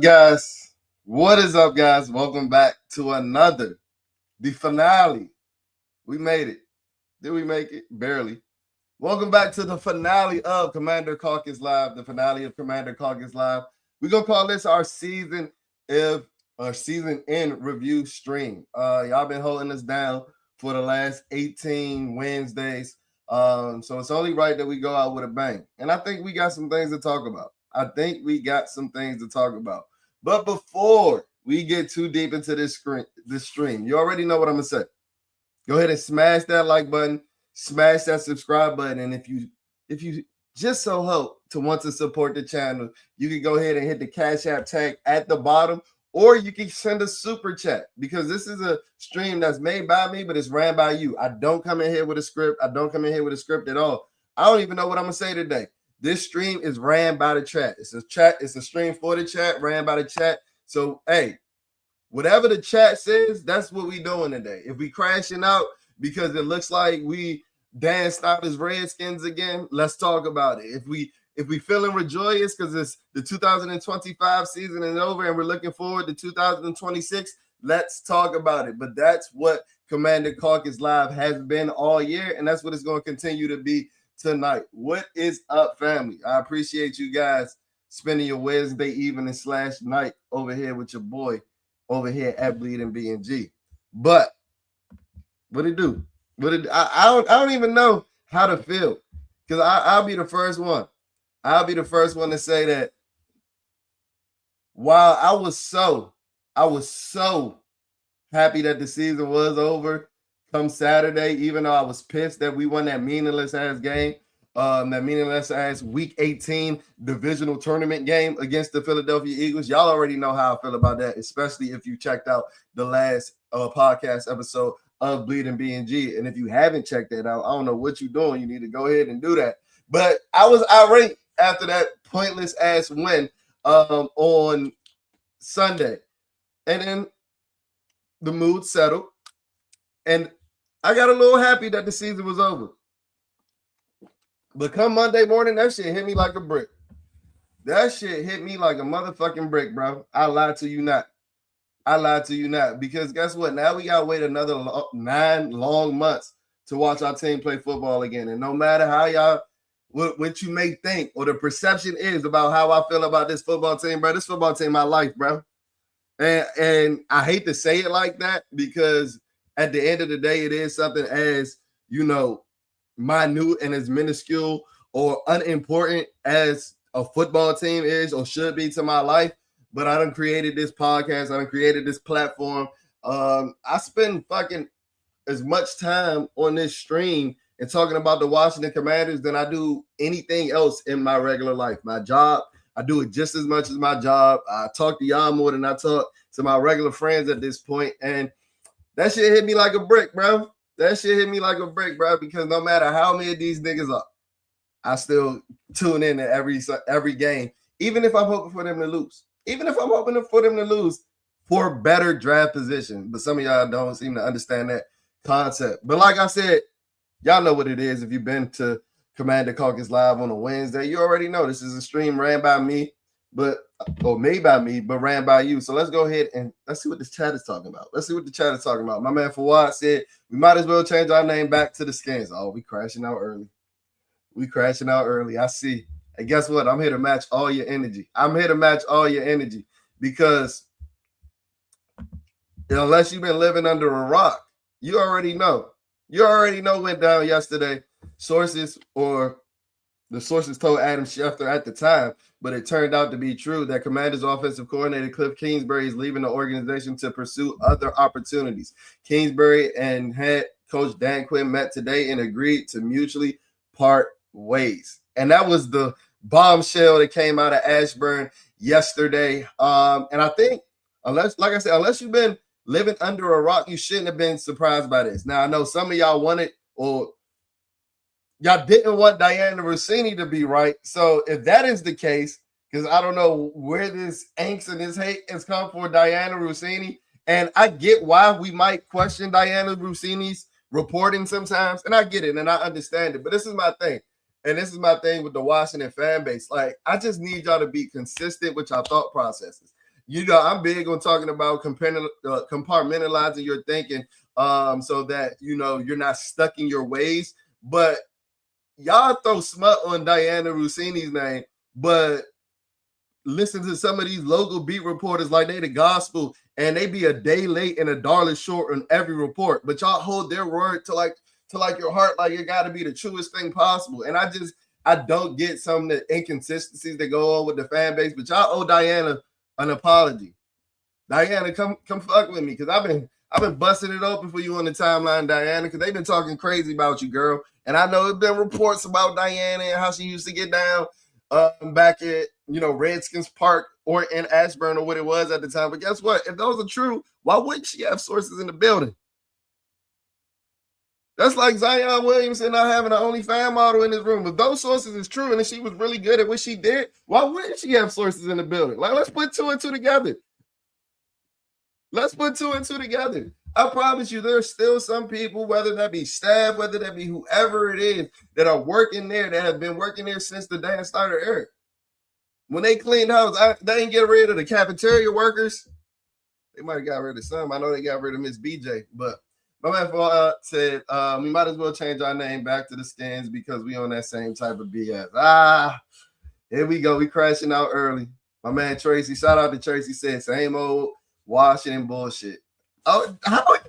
Guys? What is up, guys? Welcome back to the finale. We made it. Did we make it? Barely. Welcome back to the finale of Commander Caucus Live, the finale of Commander Caucus Live. We're going to call this our season end review stream. Y'all been holding us down for the last 18 Wednesdays. So it's only right that we go out with a bang. And I think we got some things to talk about. But before we get too deep into this stream, you already know what I'm gonna say. Go ahead and smash that like button, smash that subscribe button, and if you just so hope to want to support the channel, you can go ahead and hit the Cash App tag at the bottom, or you can send a super chat because this is a stream that's made by me, but it's ran by you. I don't come in here with a script. I don't come in here with a script at all. I don't even know what I'm gonna say today. This stream is ran by the chat. It's a stream for the chat, ran by the chat. So, hey, whatever the chat says, that's what we doing today. If we crashing out because it looks like we danced out as Redskins again, let's talk about it. If we feeling rejoiced because it's the 2025 season is over and we're looking forward to 2026, let's talk about it. But that's what Commander Caucus Live has been all year, and that's what it's going to continue to be tonight. What is up, family? I appreciate you guys spending your Wednesday evening / night over here with your boy over here at Bleeding BNG. But what it do? I don't even know how to feel because I'll be the first one. I'll be the first one to say that while I was so happy that the season was over come Saturday, even though I was pissed that we won that meaningless ass game, that meaningless ass week 18 divisional tournament game against the Philadelphia Eagles. Y'all already know how I feel about that, especially if you checked out the last podcast episode of Bleeding BNG. And if you haven't checked that out, I don't know what you're doing. You need to go ahead and do that. But I was irate after that pointless ass win on Sunday. And then the mood settled. And I got a little happy that the season was over. But come Monday morning, that shit hit me like a brick. That shit hit me like a motherfucking brick, bro. I lied to you not. Because guess what? Now we got to wait another 9 long months to watch our team play football again. And no matter how y'all, what you may think or the perception is about how I feel about this football team, bro, this football team, my life, bro. And I hate to say it like that because at the end of the day, it is something as, minute and as minuscule or unimportant as a football team is or should be to my life. But I done created this podcast. I done created this platform. I spend fucking as much time on this stream and talking about the Washington Commanders than I do anything else in my regular life. My job, I do it just as much as my job. I talk to y'all more than I talk to my regular friends at this point. And that shit hit me like a brick, bro. Because no matter how many of these niggas are, I still tune in to every game, even if I'm hoping for them to lose. For better draft position. But some of y'all don't seem to understand that concept. But like I said, y'all know what it is. If you've been to Commander Caucus Live on a Wednesday, you already know this is a stream ran by me, made by me, but ran by you. So let's go ahead and let's see what this chat is talking about. My man Fawad said we might as well change our name back to the Skins. Oh, we crashing out early. I see. And guess what? I'm here to match all your energy. Because unless you've been living under a rock, you already know. Went down yesterday. The sources told Adam Schefter at the time, but it turned out to be true that Commanders offensive coordinator Cliff Kingsbury is leaving the organization to pursue other opportunities. Kingsbury and head coach Dan Quinn met today and agreed to mutually part ways. And that was the bombshell that came out of Ashburn yesterday. And I think, unless you've been living under a rock, you shouldn't have been surprised by this. Now, I know some of y'all wanted or y'all didn't want Diana Rossini to be right. So if that is the case, because I don't know where this angst and this hate has come for Diana Rossini, and I get why we might question Diana Rossini's reporting sometimes, and I get it and I understand it. But this is my thing. And this is my thing with the Washington fan base. Like, I just need y'all to be consistent with your thought processes. I'm big on talking about compartmentalizing your thinking, so that you're not stuck in your ways. But y'all throw smut on Diana Rossini's name, but listen to some of these local beat reporters like they the gospel, and they be a day late and a dollar short on every report. But y'all hold their word to like your heart, like it got to be the truest thing possible. And I don't get some of the inconsistencies that go on with the fan base. But y'all owe Diana an apology. Diana, come fuck with me, because I've been busting it open for you on the timeline, Diana, because they've been talking crazy about you, girl. And I know there's been reports about Diana and how she used to get down back at Redskins Park or in Ashburn or what it was at the time. But guess what? If those are true, why wouldn't she have sources in the building? That's like Zion Williamson not having an only fan model in his room. If those sources is true and she was really good at what she did, why wouldn't she have sources in the building? Like, let's put two and two together. Let's put two and two together. I promise you, there's still some people, whether that be staff, whether that be whoever it is, that are working there, that have been working there since the Dan Snyder era. When they cleaned house, they didn't get rid of the cafeteria workers. They might have got rid of some. I know they got rid of Miss BJ, but my man said we might as well change our name back to the Skins because we on that same type of BS. Here we go. We crashing out early. My man Tracy, shout out to Tracy, said same old Washington bullshit. Oh,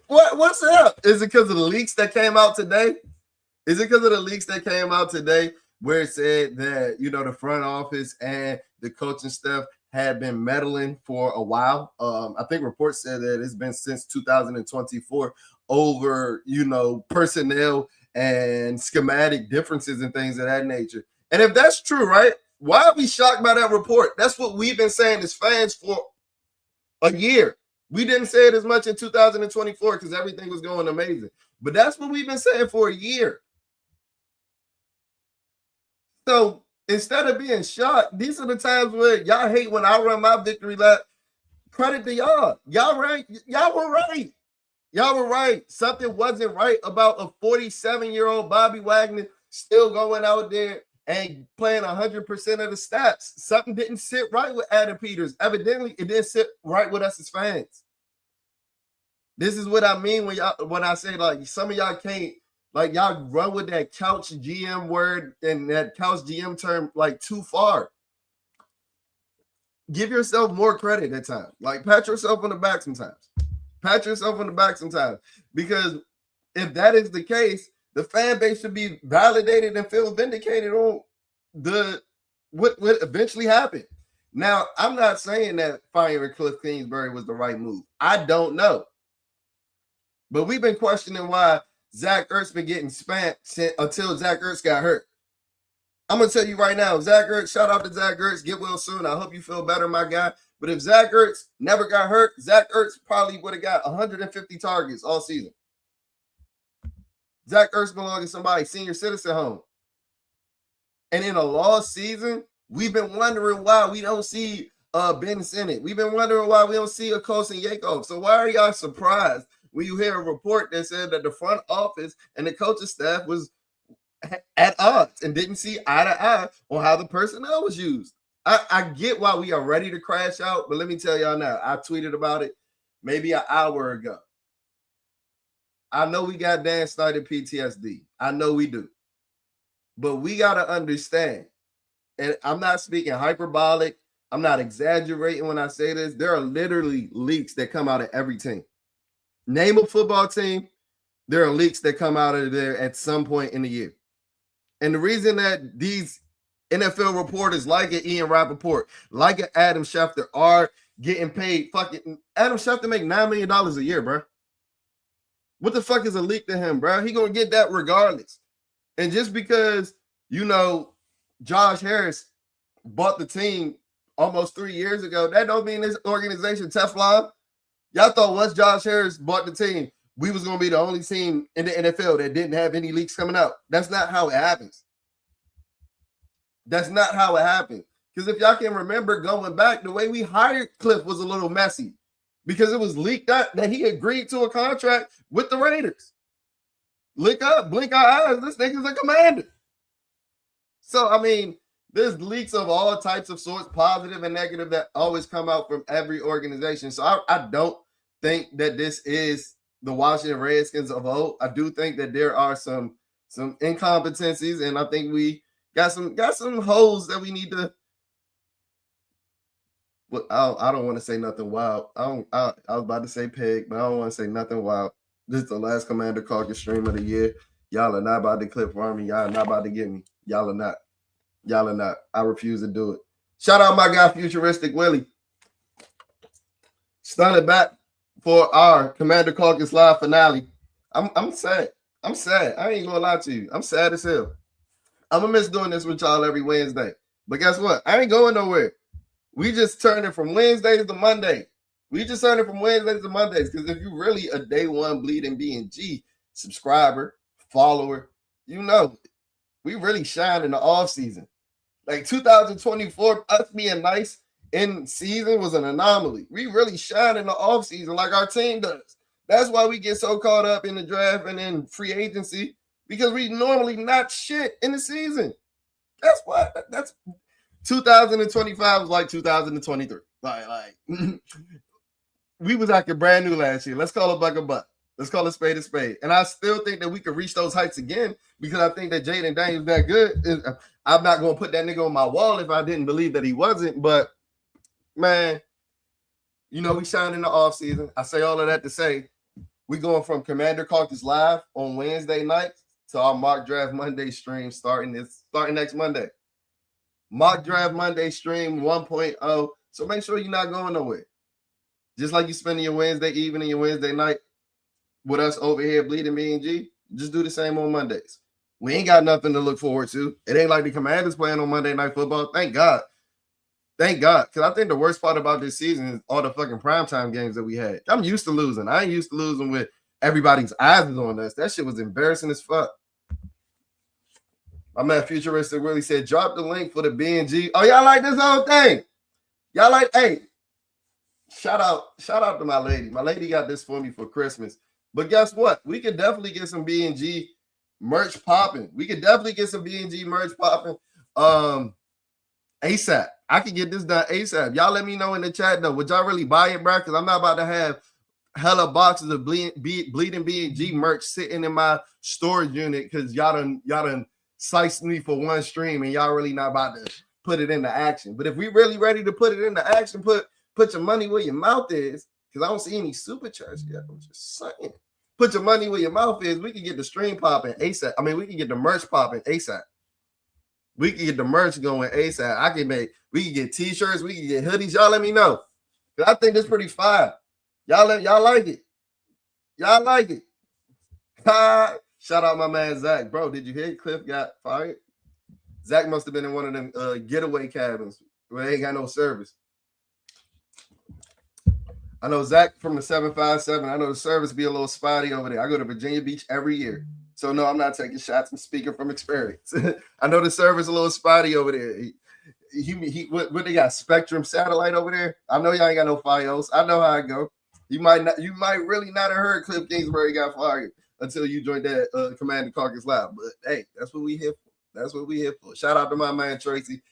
what's up? Is it because of the leaks that came out today? Where it said that the front office and the coaching staff had been meddling for a while? I think reports said that it's been since 2024 over personnel and schematic differences and things of that nature. And if that's true, right? Why are we shocked by that report? That's what we've been saying as fans for a year. We didn't say it as much in 2024 because everything was going amazing. But that's what we've been saying for a year. So instead of being shocked, these are the times where y'all hate when I run my victory lap. Credit to y'all. Y'all right. Y'all were right. Something wasn't right about a 47-year-old Bobby Wagner still going out there and playing 100% of the stats. Something didn't sit right with Adam Peters. Evidently, it didn't sit right with us as fans. This is what I mean when I say, like, some of y'all can't, like, y'all run with that couch GM word and that couch GM term, like, too far. Give yourself more credit at times. Like, pat yourself on the back sometimes. Because if that is the case, the fan base should be validated and feel vindicated on what eventually happened. Now, I'm not saying that firing Cliff Kingsbury was the right move. I don't know. But we've been questioning why Zach Ertz been getting spanked until Zach Ertz got hurt. I'm going to tell you right now, Zach Ertz, shout out to Zach Ertz, get well soon. I hope you feel better, my guy. But if Zach Ertz never got hurt, Zach Ertz probably would have got 150 targets all season. Zach Ertz belongs to somebody's senior citizen home. And in a lost season, we've been wondering why we don't see Ben Sinnott. We've been wondering why we don't see a Kosin Yakov. So why are y'all surprised when you hear a report that said that the front office and the coaching staff was at odds and didn't see eye to eye on how the personnel was used? I get why we are ready to crash out, but let me tell y'all now, I tweeted about it maybe an hour ago. I know we got Dan Snyder PTSD. I know we do. But we got to understand, and I'm not speaking hyperbolic, I'm not exaggerating when I say this, there are literally leaks that come out of every team. Name a football team, there are leaks that come out of there at some point in the year. And the reason that these NFL reporters like an Ian Rappaport, like an Adam Schefter are getting paid, fucking Adam Schefter make $9 million a year, bro. What the fuck is a leak to him, bro? He gonna get that regardless. And just because, Josh Harris bought the team almost 3 years ago, that don't mean this organization Teflon. Y'all thought once Josh Harris bought the team, we was going to be the only team in the NFL that didn't have any leaks coming out. That's not how it happens. Because if y'all can remember going back, the way we hired Cliff was a little messy because it was leaked out that he agreed to a contract with the Raiders. Look up, blink our eyes. This nigga's a commander. So, I mean, there's leaks of all types of sorts, positive and negative, that always come out from every organization. So I don't think that this is the Washington Redskins of old. I do think that there are some incompetencies, and I think we got some holes that we need to. But I don't want to say nothing wild. I was about to say peg, but I don't want to say nothing wild. This is the last Commander Caucus stream of the year. Y'all are not about to clip for me. Y'all are not about to get me. Y'all are not. Y'all are not. I refuse to do it. Shout out my guy Futuristic Willie. Stunning back for our Commander Caucus live finale. I'm sad. I'm sad. I ain't gonna lie to you. I'm sad as hell. I'm gonna miss doing this with y'all every Wednesday. But guess what? I ain't going nowhere. We just turned it from Wednesdays to Monday. We just turned it from Wednesdays to Mondays. Because if you're really a day one Bleeding B&G subscriber, follower, you know, we really shine in the off season. Like 2024, us being nice in season was an anomaly. We really shine in the off season like our team does. That's why we get so caught up in the draft and in free agency, because we normally not shit in the season. That's why. That's 2025 was like 2023. Like we was acting brand new last year. Let's call it buck a buck. Let's call it spade a spade. And I still think that we could reach those heights again, because I think that Jaden Daniels that good. I'm not going to put that nigga on my wall if I didn't believe that he wasn't. But, man, you know, we shine in the offseason. I say all of that to say we going from Commander Caucus Live on Wednesday nights to our Mock Draft Monday stream starting next Monday. Mock Draft Monday stream 1.0. So make sure you're not going nowhere. Just like you spending your Wednesday evening, your Wednesday night with us over here Bleeding B&G, just do the same on Mondays. We ain't got nothing to look forward to. It ain't like the Commanders playing on Monday Night Football. Thank God. Thank God. Because I think the worst part about this season is all the fucking primetime games that we had. I'm used to losing. I ain't used to losing with everybody's eyes on us. That shit was embarrassing as fuck. My man Futuristic really said, drop the link for the B&G. Oh, y'all like this whole thing? Y'all like, hey, shout out to my lady. My lady got this for me for Christmas. But guess what? We could definitely get some B&G merch popping. We could definitely get some B&G merch popping ASAP. I could get this done ASAP. Y'all let me know in the chat, though. Would y'all really buy it, bro? Because I'm not about to have hella boxes of Bleeding B&G merch sitting in my storage unit because y'all done sliced me for one stream and y'all really not about to put it into action. But if we really ready to put it into action, put your money where your mouth is, because I don't see any super chats yet. I'm just saying. Put your money where your mouth is. We can get the stream popping ASAP. I mean, we can get the merch popping ASAP. We can get the merch going ASAP. We can get t-shirts. We can get hoodies. Y'all let me know. I think this pretty fire. Y'all like it. Y'all like it. Shout out my man Zach. Bro, did you hear Cliff got fired? Zach must have been in one of them getaway cabins where they ain't got no service. I know Zach from the 757. I know the service be a little spotty over there. I go to Virginia Beach every year. So, no, I'm not taking shots. I'm speaking from experience. I know the service a little spotty over there. What they got, Spectrum Satellite over there? I know y'all ain't got no Fios. I know how I go. You might really not have heard Cliff Kingsbury got fired until you joined that Commander Caucus Live. But, hey, that's what we here for. That's what we here for. Shout out to my man Tracy.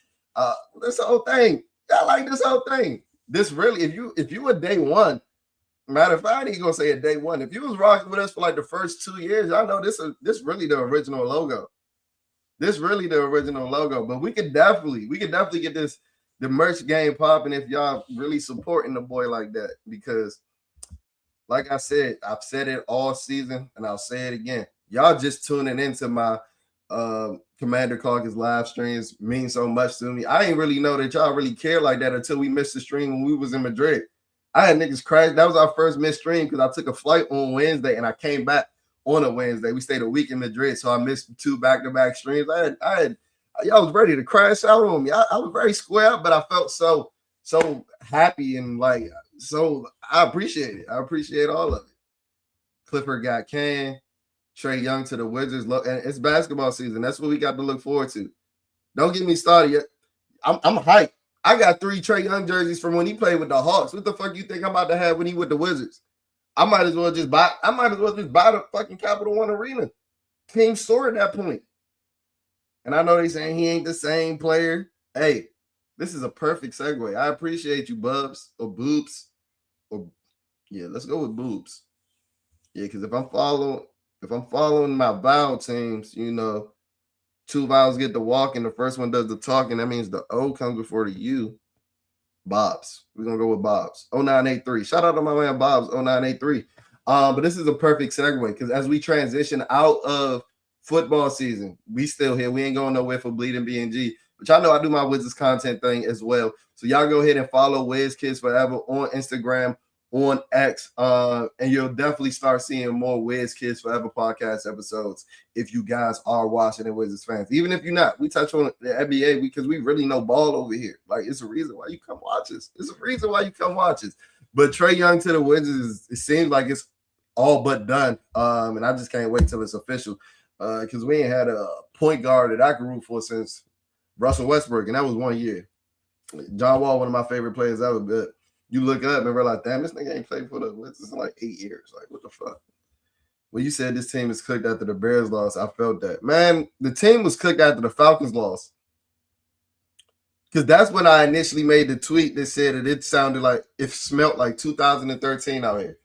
This whole thing. Y'all like this whole thing. This really, if you were day one, matter of fact, I ain't gonna say a day one. If you was rocking with us for like the first 2 years, y'all know this really the original logo. This really the original logo. But we could definitely get the merch game popping if y'all really supporting the boy like that. Because, like I said, I've said it all season, and I'll say it again. Y'all just tuning into my Commander Caucus live streams mean so much to me. I ain't really know that y'all really care like that until we missed the stream when we was in Madrid. I had niggas crash. That was our first missed stream because I took a flight on Wednesday and I came back on a Wednesday. We stayed a week in Madrid, so I missed 2 back-to-back streams. Y'all was ready to crash out on me. I was very square up, but I felt so happy and like so. I appreciate it. I appreciate all of it. Clifford got Can. Trey Young to the Wizards. Look, and it's basketball season. That's what we got to look forward to. Don't get me started yet. I'm hyped. I got 3 Trey Young jerseys from when he played with the Hawks. What the fuck you think I'm about to have when he with the Wizards? I might as well just buy the fucking Capital One Arena team store at that point. And I know they saying he ain't the same player. Hey, this is a perfect segue. I appreciate you, Bubs or Boobs. Or yeah, let's go with Boobs. Yeah, because if I'm following my vowel teams, you know, two vowels get the walk and the first one does the talking. That means the O comes before the U. Bobs. We're gonna go with Bobs. 0983. Shout out to my man Bobs 0983. But this is a perfect segue because as we transition out of football season, we still here. We ain't going nowhere for Bleeding BNG. But y'all know I do my Wizards content thing as well. So y'all go ahead and follow Wiz Kids Forever on Instagram, on X, and you'll definitely start seeing more Wiz Kids Forever podcast episodes if you guys are Washington Wizards fans. Even if you're not, we touch on the NBA because we really know ball over here. Like, it's a reason why you come watch us. It's a reason why you come watch us. But Trae Young to the Wizards, it seems like it's all but done. And I just can't wait till it's official because we ain't had a point guard that I could root for since Russell Westbrook, and that was 1 year. John Wall, one of my favorite players ever, but you look up and realize, damn, this nigga ain't played for the Wizards in like 8 years. Like, what the fuck? When you said this team is cooked after the Bears loss, I felt that. Man, the team was cooked after the Falcons loss. Because that's when I initially made the tweet that said that it sounded like it smelt like 2013 out here.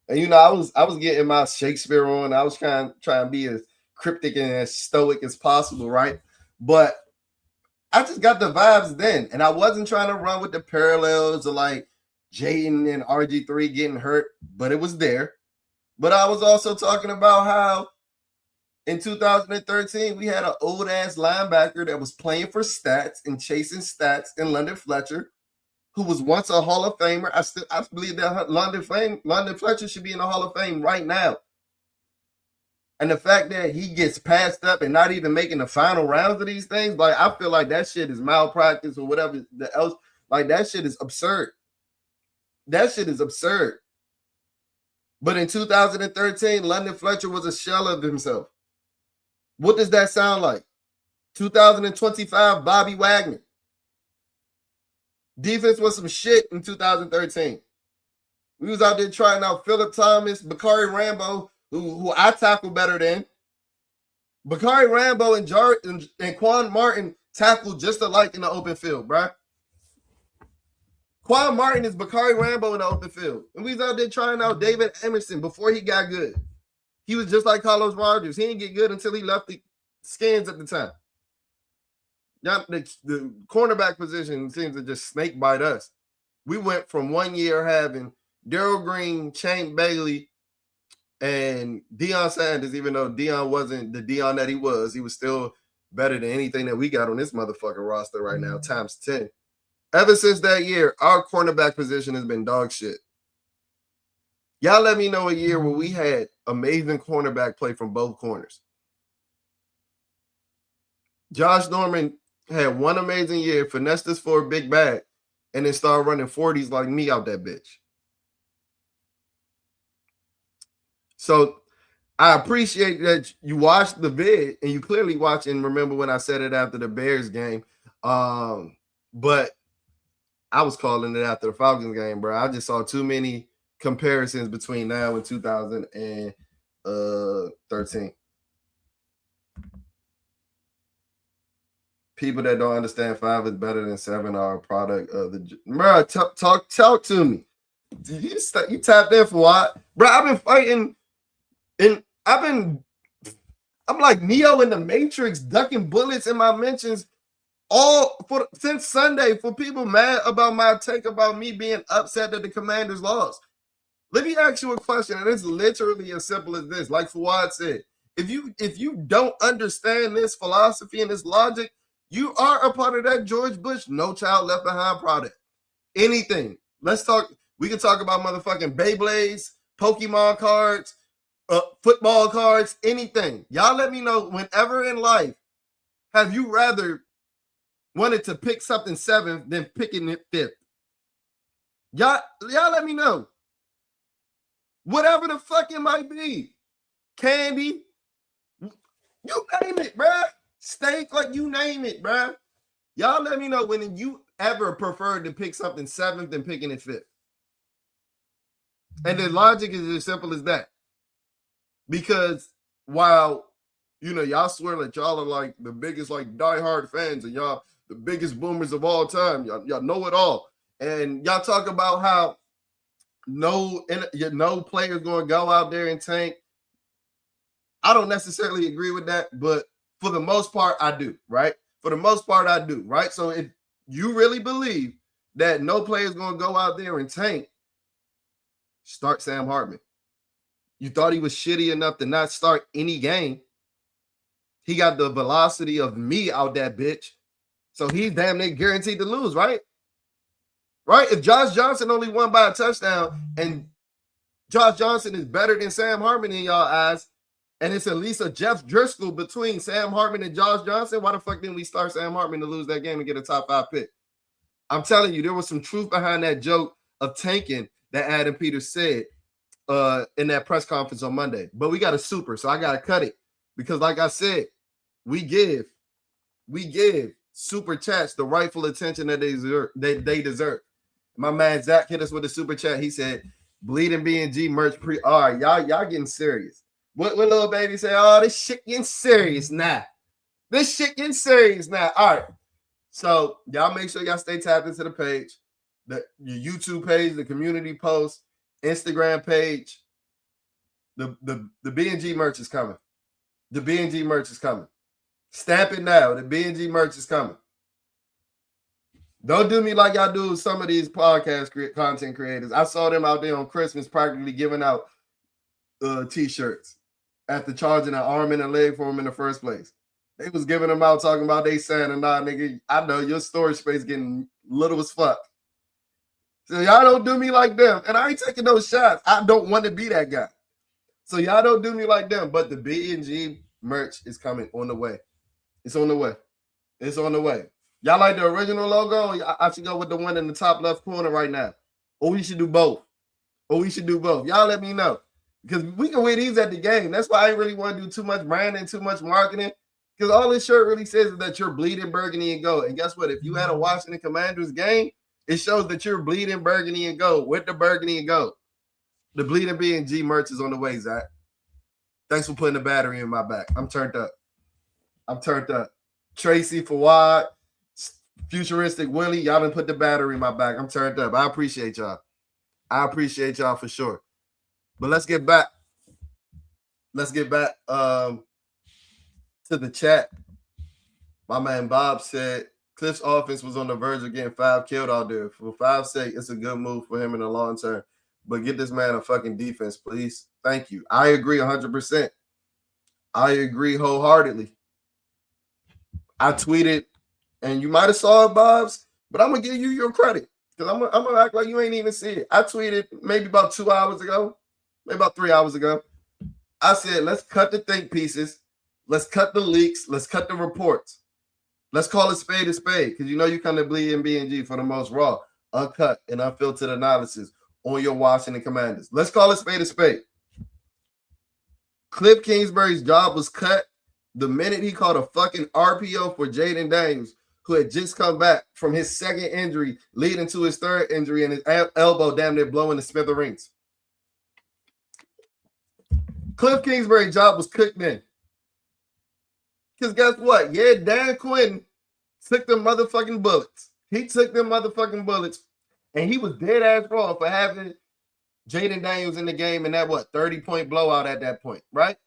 And you know, I was getting my Shakespeare on. I was trying to be as cryptic and as stoic as possible, right? But I just got the vibes then. And I wasn't trying to run with the parallels of like Jaden and RG3 getting hurt, but it was there. But I was also talking about how in 2013, we had an old-ass linebacker that was playing for stats and chasing stats in London Fletcher, who was once a Hall of Famer. I believe that London Fletcher should be in the Hall of Fame right now. And the fact that he gets passed up and not even making the final rounds of these things, like, I feel like that shit is malpractice or whatever else. Like, that shit is absurd. That shit is absurd. But in 2013, London Fletcher was a shell of himself. What does that sound like? 2025, Bobby Wagner. Defense was some shit in 2013. We was out there trying out Phillip Thomas, Bakari Rambo, who I tackle better than. Bakari Rambo and Quan Martin tackle just alike in the open field, bro. Quan Martin is Bakari Rambo in the open field. And we was out there trying out David Emerson before he got good. He was just like Carlos Rogers. He didn't get good until he left the Skins at the time. The cornerback position seems to just snake bite us. We went from 1 year having Darryl Green, Shane Bailey, and Deion Sanders, even though Deion wasn't the Deion that he was still better than anything that we got on this motherfucking roster right now, times 10. Ever since that year, our cornerback position has been dog shit. Y'all let me know a year where we had amazing cornerback play from both corners. Josh Norman had one amazing year, finessed us for a big bag, and then started running 40s like me out that bitch. So I appreciate that you watched the vid, and you clearly watched and remember when I said it after the Bears game. But I was calling it after the Falcons game, bro. I just saw too many comparisons between now and 2013. People that don't understand 5 is better than 7 are a product of the. Bro, talk to me. You tapped in for what? Bro, I've been fighting, and I'm like Neo in the Matrix, ducking bullets in my mentions since Sunday for people mad about my take about me being upset that the Commanders lost. Let me ask you a question, and it's literally as simple as this. Like Fawad said, if you don't understand this philosophy and this logic, you are a part of that George Bush No Child Left Behind product. Anything. Let's talk. We can talk about motherfucking Beyblades, Pokemon cards, football cards, anything. Y'all let me know whenever in life have you rather wanted to pick something 7th than picking it 5th. Y'all let me know. Whatever the fuck it might be. Candy. You name it, bruh. Steak, like you name it, bruh. Y'all let me know when you ever preferred to pick something 7th than picking it 5th. And the logic is as simple as that. Because while You know, y'all swear that y'all are like the biggest, like diehard fans, and y'all the biggest boomers of all time. Y'all know it all. And y'all talk about how no player's going to go out there and tank. I don't necessarily agree with that, but for the most part, I do, right? For the most part, I do, right? So if you really believe that no player is going to go out there and tank, start Sam Hartman. You thought he was shitty enough to not start any game. He got the velocity of me out that bitch. So he's damn near guaranteed to lose, right? Right? If Josh Johnson only won by a touchdown and Josh Johnson is better than Sam Hartman in y'all eyes, and it's at least a Jeff Driscoll between Sam Hartman and Josh Johnson, why the fuck didn't we start Sam Hartman to lose that game and get a top 5 pick? I'm telling you, there was some truth behind that joke of tanking that Adam Peters said in that press conference on Monday. But we got a super, so I got to cut it. Because like I said, we give super chats the rightful attention that they deserve. My man Zach hit us with a super chat. He said, Bleeding B&G merch all right, y'all getting serious. What little baby say? Oh, this shit getting serious now. This shit getting serious now. All right. So y'all make sure y'all stay tapped into the page, your YouTube page, the community post, Instagram page. The B&G merch is coming. The B&G merch is coming. Stamp it now. The B&G merch is coming. Don't do me like y'all do with some of these podcast content creators. I saw them out there on Christmas practically giving out t-shirts after charging an arm and a leg for them in the first place. They was giving them out talking about they Santa. Nah, nigga, I know your storage space getting little as fuck. So y'all don't do me like them. And I ain't taking those shots. I don't want to be that guy. So y'all don't do me like them. But the B&G merch is coming on the way. It's on the way. It's on the way. Y'all like the original logo? I should go with the one in the top left corner right now. Or we should do both. Y'all let me know. Because we can wear these at the game. That's why I really want to do too much branding, too much marketing. Because all this shirt really says is that you're bleeding burgundy and gold. And guess what? If you had a Washington Commanders game, it shows that you're bleeding burgundy and gold with the burgundy and gold. The Bleeding B&G merch is on the way, Zach. Thanks for putting the battery in my back. I'm turned up. Tracy Fawad, Futuristic Willie, y'all done put the battery in my back. I'm turned up. I appreciate y'all. For sure. But let's get back. To the chat. My man Bob said Cliff's offense was on the verge of getting 5 killed out there. For 5's sake, it's a good move for him in the long term. But get this man a fucking defense, please. Thank you. I agree 100%. I agree wholeheartedly. I tweeted, and you might have saw it, Bobs, but I'm going to give you your credit because I'm going to act like you ain't even see it. I tweeted maybe about 2 hours ago, maybe about 3 hours ago. I said, let's cut the think pieces. Let's cut the leaks. Let's cut the reports. Let's call it spade a spade because you know you come to Bleed in B&G for the most raw, uncut, and unfiltered analysis on your Washington Commanders. Let's call it spade a spade. Cliff Kingsbury's job was cut the minute he called a fucking RPO for Jaden Daniels, who had just come back from his second injury, leading to his third injury, and his elbow damn near blowing the smithereens. Cliff Kingsbury's job was cooked then. Because guess what? Yeah, Dan Quinn took them motherfucking bullets. He took them motherfucking bullets, and he was dead ass wrong for having Jaden Daniels in the game in that, 30-point blowout at that point, right?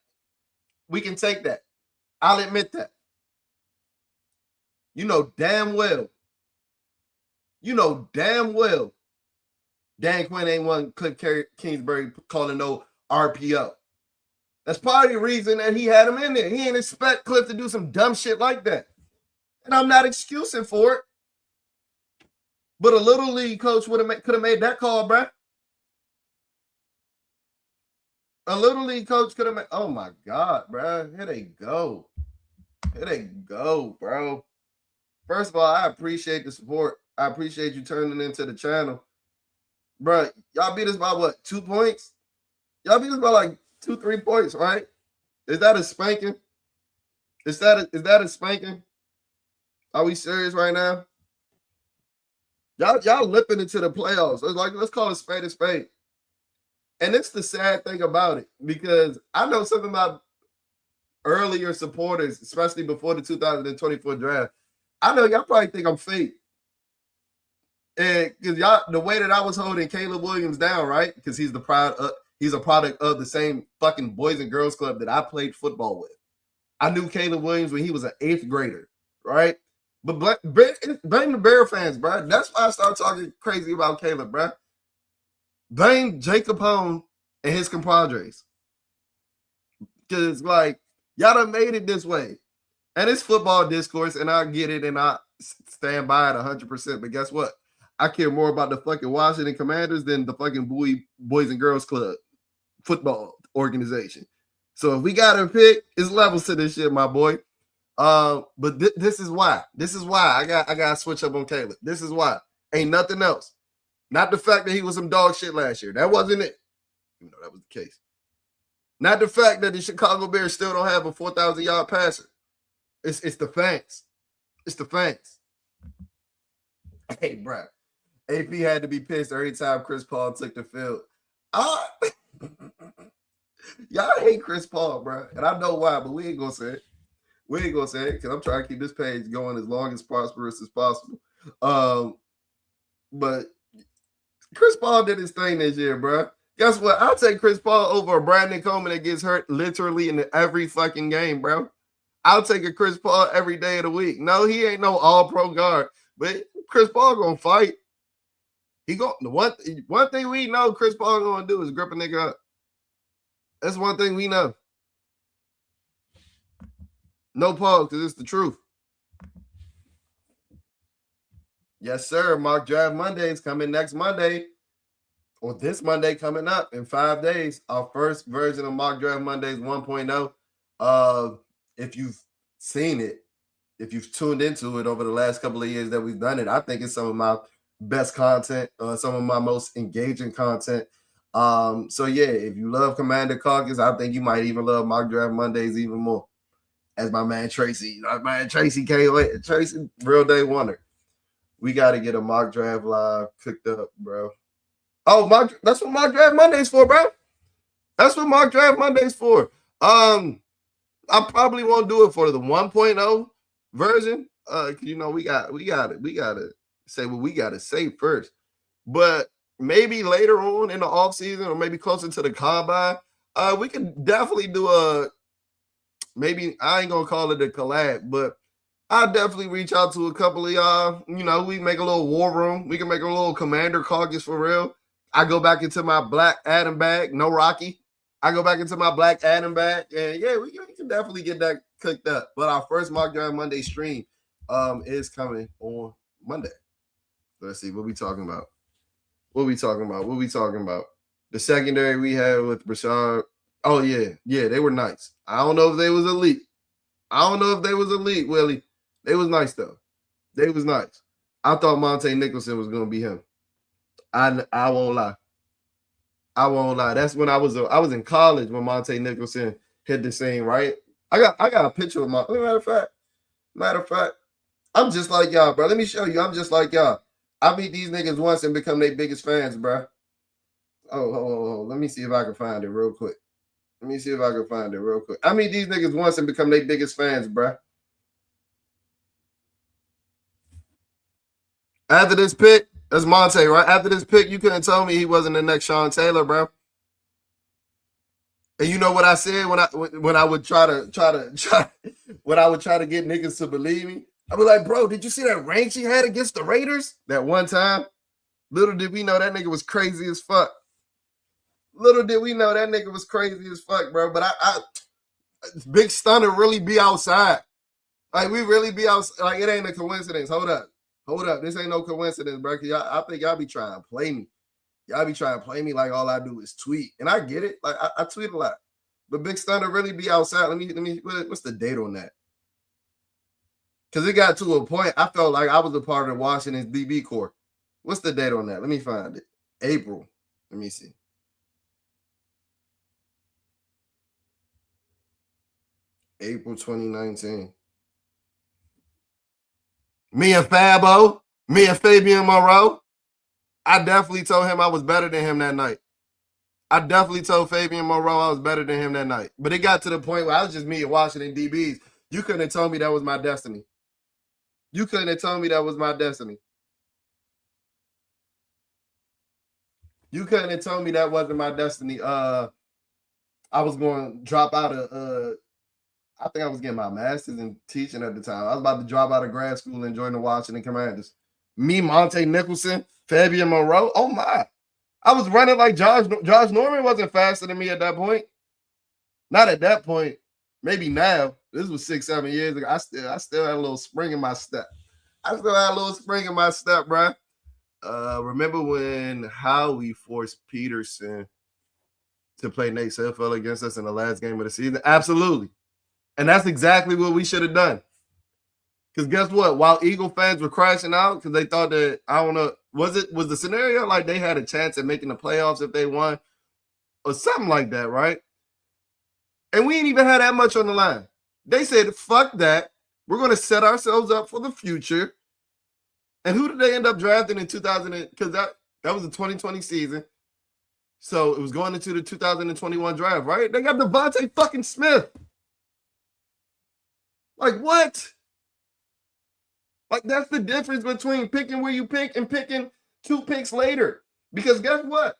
We can take that. I'll admit that. You know damn well Dan Quinn ain't want Cliff Kingsbury calling no RPO. That's part of the reason that he had him in there. He didn't expect Cliff to do some dumb shit like that. And I'm not excusing for it. But a little league coach could have made that call, bro. A little league coach could have made. Oh my God, bro. Here they go, bro. First of all, I appreciate the support. I appreciate you turning into the channel. Bro, y'all beat us by 2 points? Y'all beat us by 2-3 points, right? Is that a spanking? Is that a spanking? Are we serious right now? Y'all limping into the playoffs. Let's call it spade a spade. And it's the sad thing about it, because I know something about earlier supporters, especially before the 2024 draft. I know y'all probably think I'm fake. And because y'all, the way that I was holding Caleb Williams down, right? Because he's a product of the same fucking Boys and Girls Club that I played football with. I knew Caleb Williams when he was an 8th grader, right? But blame the Bear fans, bro. That's why I started talking crazy about Caleb, bro. Blame Jacob Hone and his compadres. Because, like, y'all done made it this way. And it's football discourse, and I get it, and I stand by it 100%. But guess what? I care more about the fucking Washington Commanders than the fucking Boys and Girls Club football organization. So if we got to pick, it's levels to this shit, my boy. But this is why. This is why I got to switch up on Caleb. This is why. Ain't nothing else. Not the fact that he was some dog shit last year. That wasn't it. You know, that was the case. Not the fact that the Chicago Bears still don't have a 4,000-yard passer. It's the fans. It's the fans. Hey, bro. AP had to be pissed every time Chris Paul took the field. Y'all hate Chris Paul, bro. And I know why, but we ain't going to say it. We ain't going to say it because I'm trying to keep this page going as long as prosperous as possible. But Chris Paul did his thing this year, bro. Guess what? I'll take Chris Paul over a Brandon Coleman that gets hurt literally in every fucking game, bro. I'll take a Chris Paul every day of the week. No, he ain't no all-pro guard, but Chris Paul gonna fight. He go the one thing we know Chris Paul gonna do is grip a nigga up. That's one thing we know. No pause, because it's the truth. Yes, sir. Mock Draft Monday is coming next Monday. Or this Monday coming up in 5 days. Our first version of Mock Draft Mondays 1.0. If you've seen it, if you've tuned into it over the last couple of years that we've done it, I think it's some of my best content, some of my most engaging content. So yeah, if you love Commander Caucus, I think you might even love Mock Draft Mondays even more. As my man Tracy can't wait. Tracy, real day wonder. We got to get a mock draft live cooked up, bro. Oh, that's what Mock Draft Monday's for, bro. That's what Mock Draft Monday's for. I probably won't do it for the 1.0 version. You know, we gotta say what we gotta say first. But maybe later on in the off season, or maybe closer to the combine, we can definitely do maybe I ain't gonna call it a collab, but I'll definitely reach out to a couple of y'all. You know, we make a little war room. We can make a little Commander Caucus for real. I go back into my Black Adam bag, no Rocky. I go back into my Black Adam bag, and yeah, we can definitely get that cooked up. But our first Mock Draft Monday stream is coming on Monday. Let's see what we talking about. What we talking about? The secondary we had with Rashad. Oh yeah, they were nice. I don't know if they was elite. Willie. They was nice though. They was nice. I thought Monte Nicholson was gonna be him. I won't lie. That's when I was in college when Monte Nicholson hit the scene, right? I got a picture of matter of fact, I'm just like y'all, bro. Let me show you. I'm just like y'all. I meet these niggas once and become their biggest fans, bro. Oh, let me see if I can find it real quick. I meet these niggas once and become their biggest fans, bro. After this pick, that's Monte, right? After this pick, you couldn't tell me he wasn't the next Sean Taylor, bro. And you know what I said when I would try to get niggas to believe me? I was like, bro, did you see that rank he had against the Raiders that one time? Little did we know that nigga was crazy as fuck. Bro. But I Big Stunner really be outside. Like, we really be outside. Like, it ain't a coincidence. Hold up. This ain't no coincidence, bro. I think y'all be trying to play me. Like all I do is tweet. And I get it. Like, I tweet a lot. But Big Stunner really be outside. Let me, what's the date on that? Because it got to a point, I felt like I was a part of Washington's DB Corps. What's the date on that? Let me find it. April. Let me see. April 2019. Me and Fabian Moreau. I definitely told him I was better than him that night. I definitely told Fabian Moreau I was better than him that night. But it got to the point where I was just me and Washington DBs. You couldn't have told me that was my destiny. You couldn't have told me that was my destiny. You couldn't have told me that wasn't my destiny. I was going to drop out of I think I was getting my master's in teaching at the time. I was about to drop out of grad school and join the Washington Commanders. Me, Monte Nicholson, Fabian Moreau. Oh my. I was running like Josh Norman wasn't faster than me at that point. Not at that point. Maybe now. This was 6-7 years ago. I still had a little spring in my step. Bro. Remember when Howie forced Peterson to play Nate Sudfeld against us in the last game of the season? Absolutely. And that's exactly what we should have done. Because guess what? While Eagle fans were crashing out because they thought that, I don't know, was the scenario like they had a chance at making the playoffs if they won? Or something like that, right? And we ain't even had that much on the line. They said, fuck that. We're going to set ourselves up for the future. And who did they end up drafting in 2000? Because that was the 2020 season. So it was going into the 2021 draft, right? They got Devontae fucking Smith. Like, what? Like, that's the difference between picking where you pick and picking 2 picks later. Because guess what?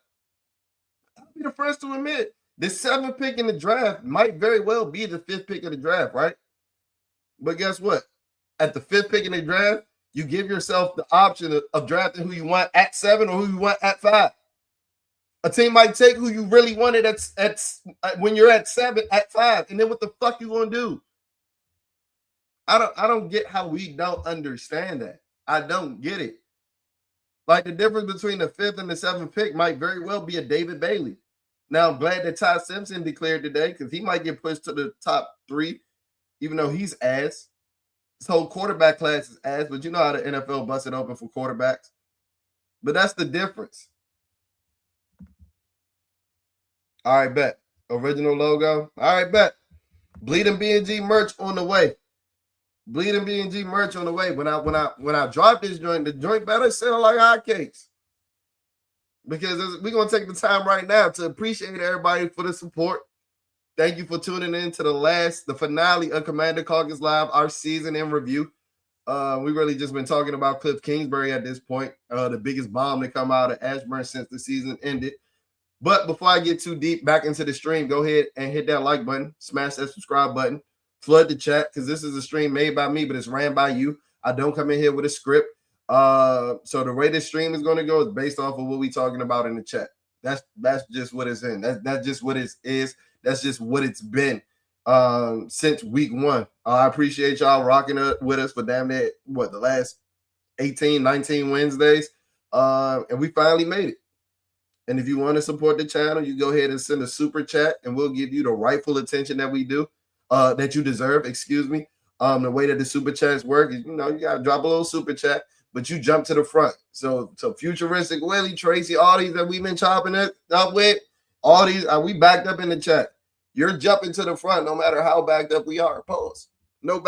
I'll be the first to admit, the 7th pick in the draft might very well be the 5th pick of the draft, right? But guess what? At the 5th pick in the draft, you give yourself the option of drafting who you want at 7 or who you want at 5. A team might take who you really wanted at when you're at 7, at 5, and then what the fuck you gonna do? I don't get how we don't understand that. I don't get it. Like, the difference between the 5th and the 7th pick might very well be a David Bailey. Now, I'm glad that Ty Simpson declared today because he might get pushed to the top 3, even though he's ass. This whole quarterback class is ass, but you know how the NFL busted open for quarterbacks. But that's the difference. All right, bet. Original logo. All right, bet. Bleeding B&G merch on the way. Bleeding B&G merch on the way. When I drop this joint, the joint better sell like hotcakes. Because we're going to take the time right now to appreciate everybody for the support. Thank you for tuning in to the finale of Commander Caucus Live, our season in review. We really just been talking about Cliff Kingsbury at this point, the biggest bomb to come out of Ashburn since the season ended. But before I get too deep back into the stream, go ahead and hit that like button, smash that subscribe button, flood the chat, because this is a stream made by me, but it's ran by you. I don't come in here with a script. So the way this stream is going to go is based off of what we talking about in the chat. That's just what it's in. That's just what it is. That's just what it's been since week 1. I appreciate y'all rocking with us for damn near the last 18, 19 Wednesdays. And we finally made it. And if you want to support the channel, you go ahead and send a super chat, and we'll give you the rightful attention that we do, that you deserve. Excuse me. The way that the super chats work is, you gotta drop a little super chat, but you jump to the front. So Futuristic Willie, Tracy, all these that we've been chopping it up with, all these we backed up in the chat. You're jumping to the front, no matter how backed up we are. Pause. No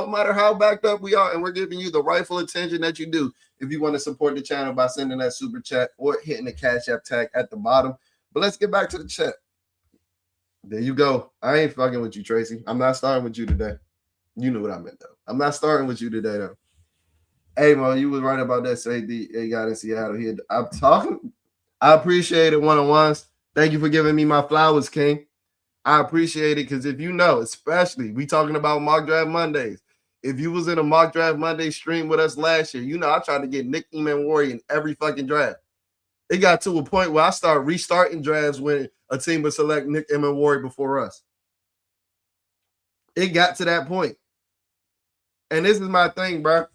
matter how backed up we are, and we're giving you the rightful attention that you do if you want to support the channel by sending that super chat or hitting the Cash App tag at the bottom. But let's get back to the chat. There you go. I ain't fucking with you, Tracy. I'm not starting with you today. You knew what I meant, though. I'm not starting with you today, though. Hey, man, you was right about that safety guy in Seattle here. I'm talking. I appreciate it, one-on-ones. Thank you for giving me my flowers, King. I appreciate it, because if you know, especially we talking about mock draft Mondays. If you was in a mock draft Monday stream with us last year, I tried to get Nick Emanwari in every fucking draft. It got to a point where I started restarting drafts when a team would select Nick Emanwari before us. It got to that point. And this is my thing, bro.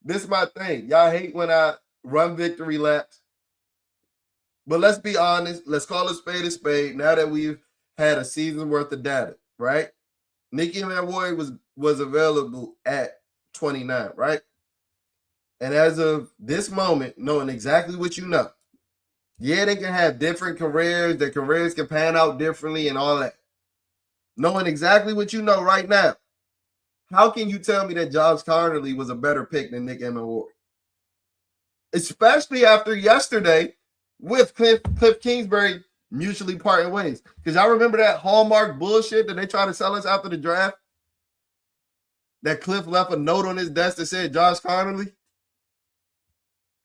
This is my thing. Y'all hate when I run victory laps. But let's be honest. Let's call a spade now that we've had a season worth of data, right? Nicky Emanwari was available at 29, right? And as of this moment, knowing exactly what you know, yeah, they can have different careers. Their careers can pan out differently and all that. Knowing exactly what you know right now, how can you tell me that Josh Conerly was a better pick than Nick Emanwari? Especially after yesterday, with Cliff Kingsbury mutually parting ways. Because y'all remember that Hallmark bullshit that they tried to sell us after the draft? That Cliff left a note on his desk that said Josh Connolly.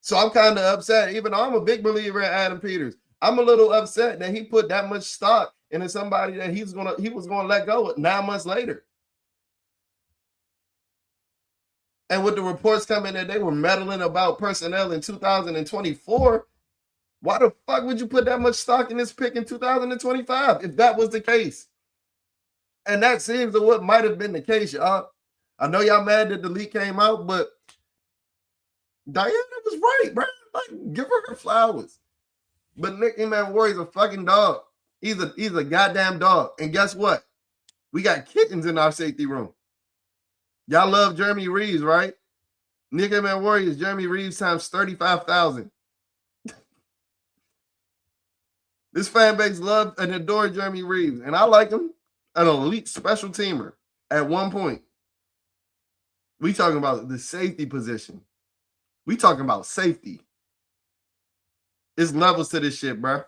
So I'm kind of upset, even though I'm a big believer in Adam Peters. I'm a little upset that he put that much stock into somebody that he was gonna let go 9 months later. And with the reports coming that they were meddling about personnel in 2024, why the fuck would you put that much stock in this pick in 2025 if that was the case? And that seems to what might have been the case, y'all. I know y'all mad that the leak came out, but Diana was right, bro. Like, give her flowers. But Nick Warrior's a fucking dog. He's a goddamn dog. And guess what? We got kittens in our safety room. Y'all love Jeremy Reeves, right? Nick Warriors, Jeremy Reeves times 35,000. This fan base loved and adored Jeremy Reeves. And I like him, an elite special teamer at one point. We talking about the safety position. We talking about safety. It's levels to this shit, bro.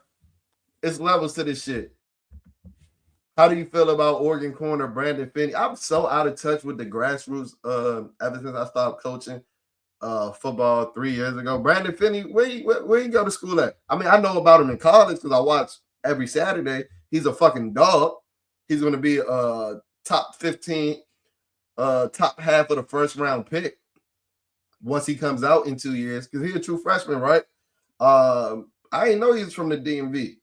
It's levels to this shit. How do you feel about Oregon corner Brandon Finney? I'm so out of touch with the grassroots ever since I stopped coaching football 3 years ago. Brandon Finney, where you go to school at? I mean, I know about him in college because I watch every Saturday. He's a fucking dog. He's going to be a top 15, top half of the first round pick once he comes out in 2 years because he's a true freshman, right? I didn't know he was from the DMV.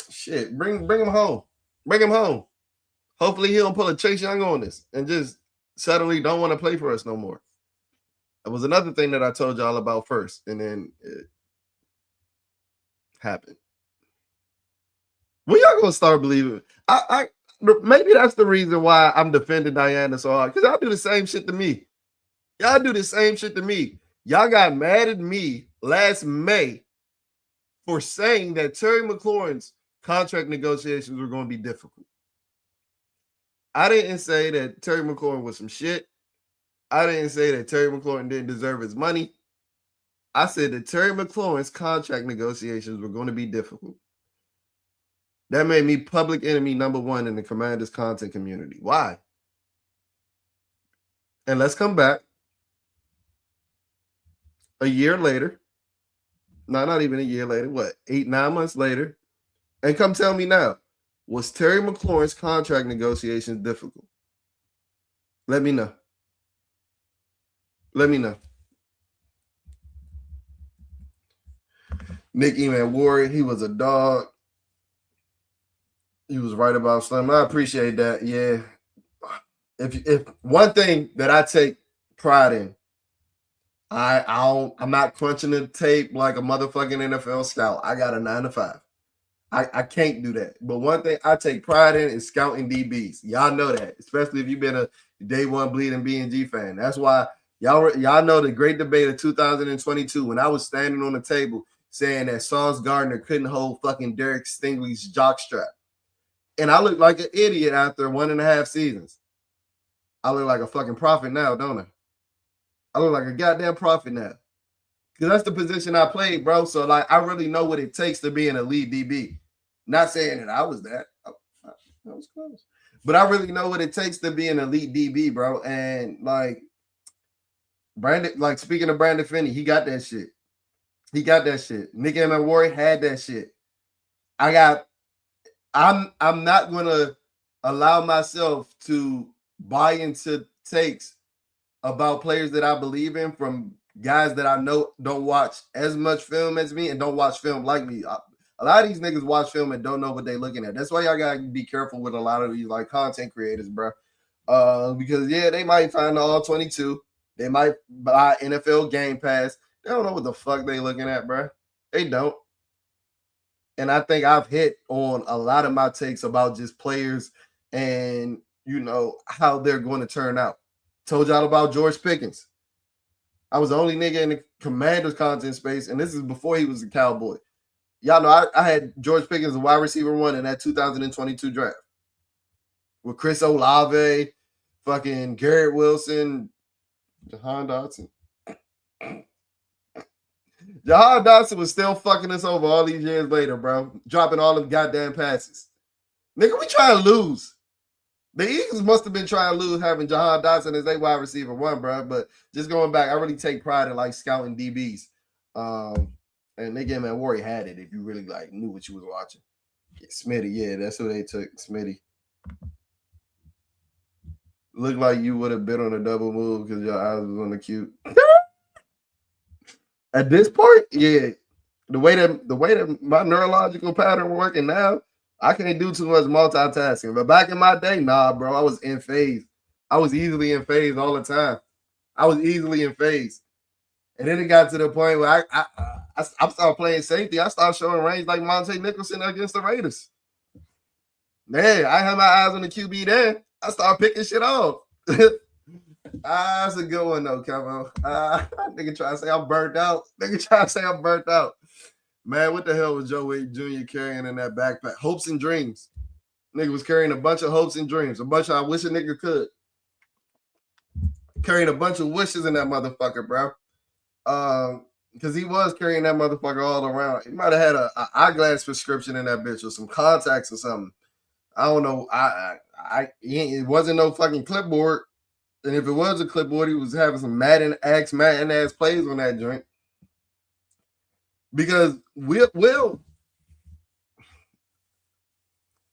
Shit, bring him home. Bring him home. Hopefully he don't pull a Chase Young on this and just suddenly don't want to play for us no more. That was another thing that I told y'all about first, and then it happened. When y'all gonna start believing? I maybe that's the reason why I'm defending Diana so hard, because y'all do the same shit to me. Y'all do the same shit to me. Y'all got mad at me last May for saying that Terry McLaurin's contract negotiations were going to be difficult. I didn't say that Terry McLaurin was some shit. I didn't say that Terry McLaurin didn't deserve his money. I said that Terry McLaurin's contract negotiations were going to be difficult. That made me public enemy number one in the Commanders content community. Why? And let's come back a year later. No, not even a year later. What? 8-9 months later. And come tell me now, was Terry McLaurin's contract negotiations difficult? Let me know. Let me know. Nick Warrior, he was a dog. He was right about Slim. I appreciate that. Yeah. If one thing that I take pride in, I'm not crunching the tape like a motherfucking NFL scout. I got a 9 to 5. I can't do that. But one thing I take pride in is scouting DBs. Y'all know that, especially if you've been a day one bleeding B&G fan. That's why y'all know the great debate of 2022 when I was standing on the table saying that Sauce Gardner couldn't hold fucking Derek Stingley's jockstrap. And I look like an idiot after 1.5 seasons. I look like a fucking prophet now, don't I? I look like a goddamn prophet now. Because that's the position I played, bro. So, like, I really know what it takes to be an elite DB. Not saying that I was that. I was close. But I really know what it takes to be an elite DB, bro. And, like, Brandon, like, speaking of Brandon Finney, he got that shit. He got that shit. Nick Warrior had that shit. I'm not going to allow myself to buy into takes about players that I believe in from guys that I know don't watch as much film as me and don't watch film like me. A lot of these niggas watch film and don't know what they're looking at. That's why y'all gotta be careful with a lot of these like content creators, bro. Because yeah, they might find the all 22. They might buy NFL Game Pass. They don't know what the fuck they looking at, bro. They don't. And I think I've hit on a lot of my takes about just players and you know how they're going to turn out. Told y'all about George Pickens. I was the only nigga in the Commanders content space, and this is before he was a Cowboy. Y'all know I had George Pickens, a wide receiver 1 in that 2022 draft. With Chris Olave, fucking Garrett Wilson, Jahan Dotson. Jahan Dotson was still fucking us over all these years later, bro. Dropping all them goddamn passes. Nigga, we trying to lose. The Eagles must have been trying to lose having Jahan Dotson as their wide receiver one, bro. But just going back, I really take pride in like scouting DBs. And they gave me Warrior had it if you really like knew what you was watching. Yeah, Smitty, yeah, that's who they took. Smitty. Looked like you would have been on a double move because your eyes was on the cute. At this point, yeah. The way that my neurological pattern working now, I can't do too much multitasking. But back in my day, nah, bro, I was in phase. I was easily in phase all the time. I was easily in phase. And then it got to the point where I started playing safety. I started showing range like Monte Nicholson against the Raiders. Man, I had my eyes on the QB then. I started picking shit off. That's a good one though, Kevo. Nigga try to say I'm burnt out. Man, what the hell was Joe Wade Jr. carrying in that backpack? Hopes and dreams. Nigga was carrying a bunch of hopes and dreams. A bunch of I wish a nigga could. Carrying a bunch of wishes in that motherfucker, bro. Because he was carrying that motherfucker all around. He might have had a eyeglass prescription in that bitch or some contacts or something. I don't know. It wasn't no fucking clipboard. And if it was a clipboard, he was having some Madden ass plays on that joint. Because Will,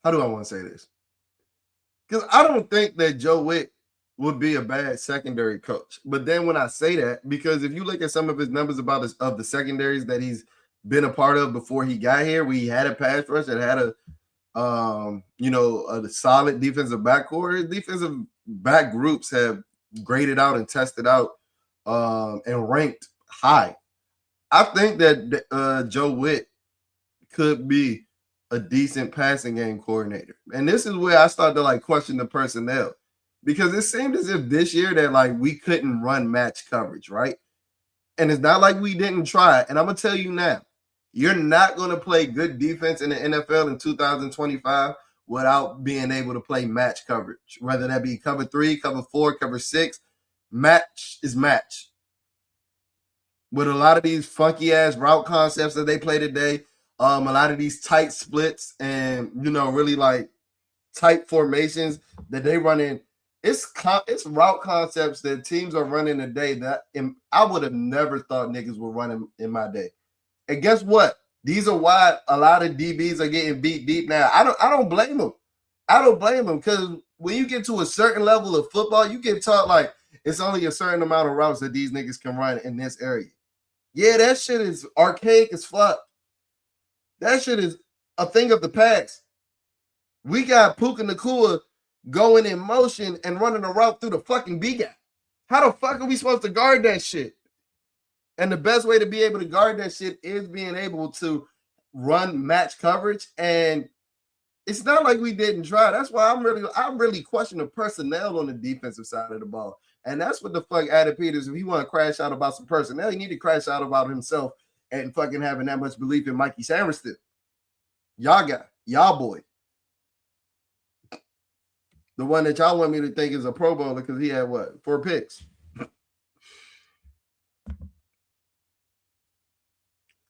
how do I want to say this? Because I don't think that Joe Witt would be a bad secondary coach. But then when I say that, because if you look at some of his numbers of the secondaries that he's been a part of before he got here, where he had a pass rush that had a solid defensive backcourt, his defensive back groups have graded out and tested out and ranked high. I think that Joe Witt could be a decent passing game coordinator. And this is where I start to like question the personnel, because it seemed as if this year that like we couldn't run match coverage, right? And it's not like we didn't try. And I'm going to tell you now, you're not going to play good defense in the NFL in 2025 without being able to play match coverage, whether that be cover 3, cover 4, cover 6. Match is match. With a lot of these funky ass route concepts that they play today, a lot of these tight splits and really like tight formations that they run in, it's route concepts that teams are running today that I would have never thought niggas were running in my day. And guess what? These are why a lot of DBs are getting beat deep now. I don't blame them. I don't blame them, because when you get to a certain level of football, you get taught like it's only a certain amount of routes that these niggas can run in this area. Yeah, that shit is archaic as fuck. That shit is a thing of the past. We got Puka Nacua going in motion and running a route through the fucking B-gap. How the fuck are we supposed to guard that shit? And the best way to be able to guard that shit is being able to run match coverage. And it's not like we didn't try. That's why I'm really questioning the personnel on the defensive side of the ball. And that's what the fuck Adam Peters, if he want to crash out about some personnel, he need to crash out about himself and fucking having that much belief in Mikey Samerstill. Y'all boy. The one that y'all want me to think is a Pro Bowler because he had 4 picks.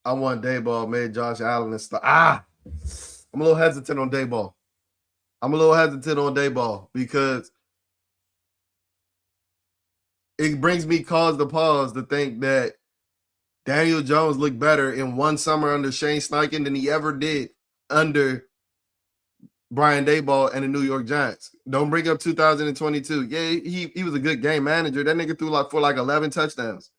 I want Dayball, made Josh Allen and stuff. I'm a little hesitant on Dayball. Because it brings me cause to pause to think that Daniel Jones looked better in one summer under Shane Steichen than he ever did under Brian Daboll and the New York Giants. Don't bring up 2022. Yeah, he was a good game manager. That nigga threw for 11 touchdowns.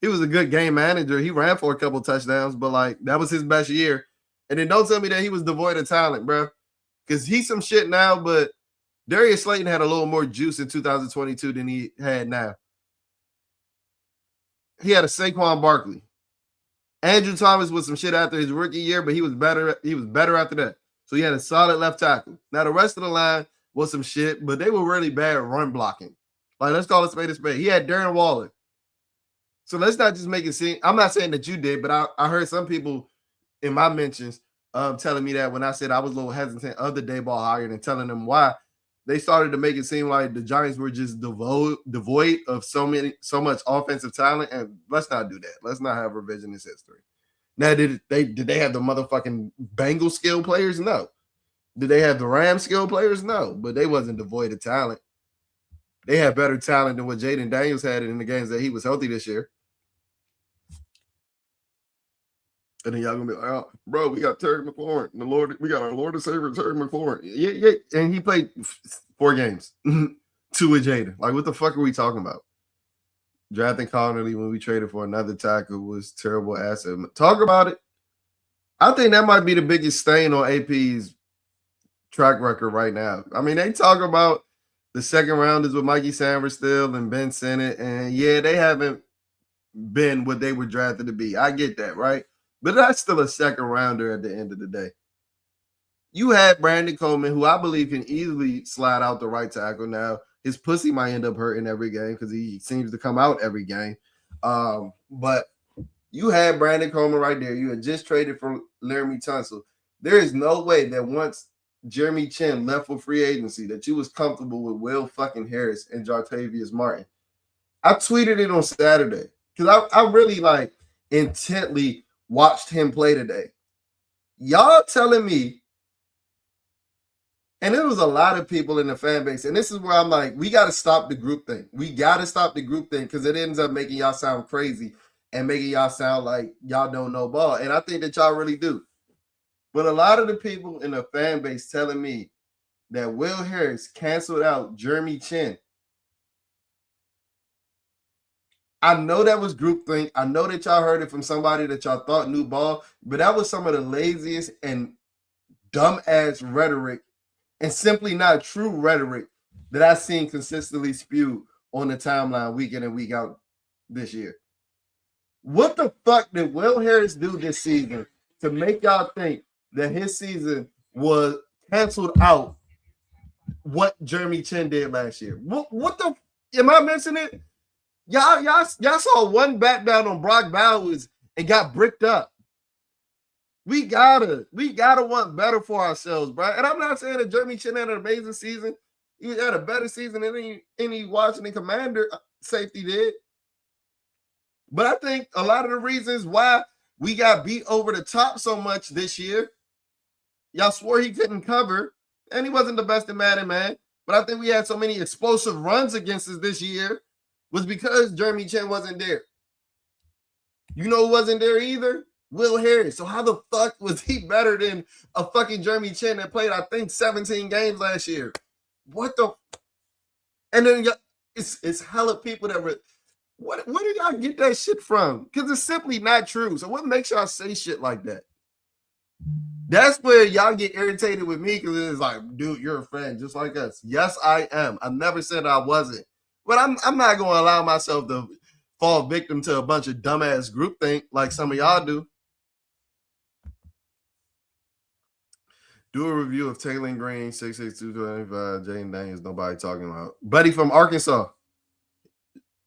He was a good game manager. He ran for a couple touchdowns, but that was his best year. And then don't tell me that he was devoid of talent, bro. Because he's some shit now, but Darius Slayton had a little more juice in 2022 than he had now. He had a Saquon Barkley. Andrew Thomas was some shit after his rookie year, but he was better. He was better after that. So he had a solid left tackle. Now the rest of the line was some shit, but they were really bad at run blocking. Let's call it spade a spade. He had Darren Waller. So let's not just make it seem. I'm not saying that you did, but I heard some people in my mentions telling me that when I said I was a little hesitant of the Dayball hire and telling them why. they started to make it seem like the Giants were just devoid of so much offensive talent. And let's not do that. Let's not have revisionist history. Now, did they have the motherfucking Bengals skill players? No. Did they have the Rams skill players? No. But they wasn't devoid of talent. They had better talent than what Jaden Daniels had in the games that he was healthy this year. And then y'all gonna be like, oh, bro, we got Terry McLaurin. We got our Lord and Savior, Terry McLaurin. Yeah. And he played 4 games. 2 with Jaden. Like, what the fuck are we talking about? Drafting Connerly when we traded for another tackle was terrible asset. Talk about it. I think that might be the biggest stain on AP's track record right now. I mean, they talk about the second rounders with Mikey Sanders still and Ben Sinnott. And yeah, they haven't been what they were drafted to be. I get that, right? But that's still a second rounder at the end of the day. You had Brandon Coleman, who I believe can easily slide out the right tackle now. His pussy might end up hurting every game because he seems to come out every game. But you had Brandon Coleman right there. You had just traded for Laramie Tunsil. There is no way that once Jeremy Chin left for free agency that you was comfortable with Will fucking Harris and Jartavius Martin. I tweeted it on Saturday because I really like intently watched him play today. Y'all telling me, and there was a lot of people in the fan base, and this is where I'm like, we got to stop the group thing. We got to stop the group thing because it ends up making y'all sound crazy and making y'all sound like y'all don't know ball. And I think that y'all really do. But a lot of the people in the fan base telling me that Will Harris canceled out Jeremy Chin. I know that was groupthink. I know that y'all heard it from somebody that y'all thought knew ball, but that was some of the laziest and dumb-ass rhetoric and simply not true rhetoric that I've seen consistently spewed on the timeline week in and week out this year. What the fuck did Will Harris do this season to make y'all think that his season was canceled out what Jeremy Chin did last year? What the am I missing it? Y'all saw one bat down on Brock Bowers and got bricked up. We gotta want better for ourselves, bro. And I'm not saying that Jeremy Chin had an amazing season. He had a better season than any Washington Commander safety did. But I think a lot of the reasons why we got beat over the top so much this year, y'all swore he couldn't cover, and he wasn't the best in Madden, man. But I think we had so many explosive runs against us this year was because Jeremy Chin wasn't there. You know who wasn't there either? Will Harris. So how the fuck was he better than a fucking Jeremy Chin that played, I think, 17 games last year? What the? And then it's hella people that were. Where did y'all get that shit from? Because it's simply not true. So what makes y'all say shit like that? That's where y'all get irritated with me because it's like, dude, you're a friend just like us. Yes, I am. I never said I wasn't. But I'm not going to allow myself to fall victim to a bunch of dumbass groupthink like some of y'all do. Do a review of Taylor Green, 66225, Jaden Daniels, nobody talking about. Buddy from Arkansas.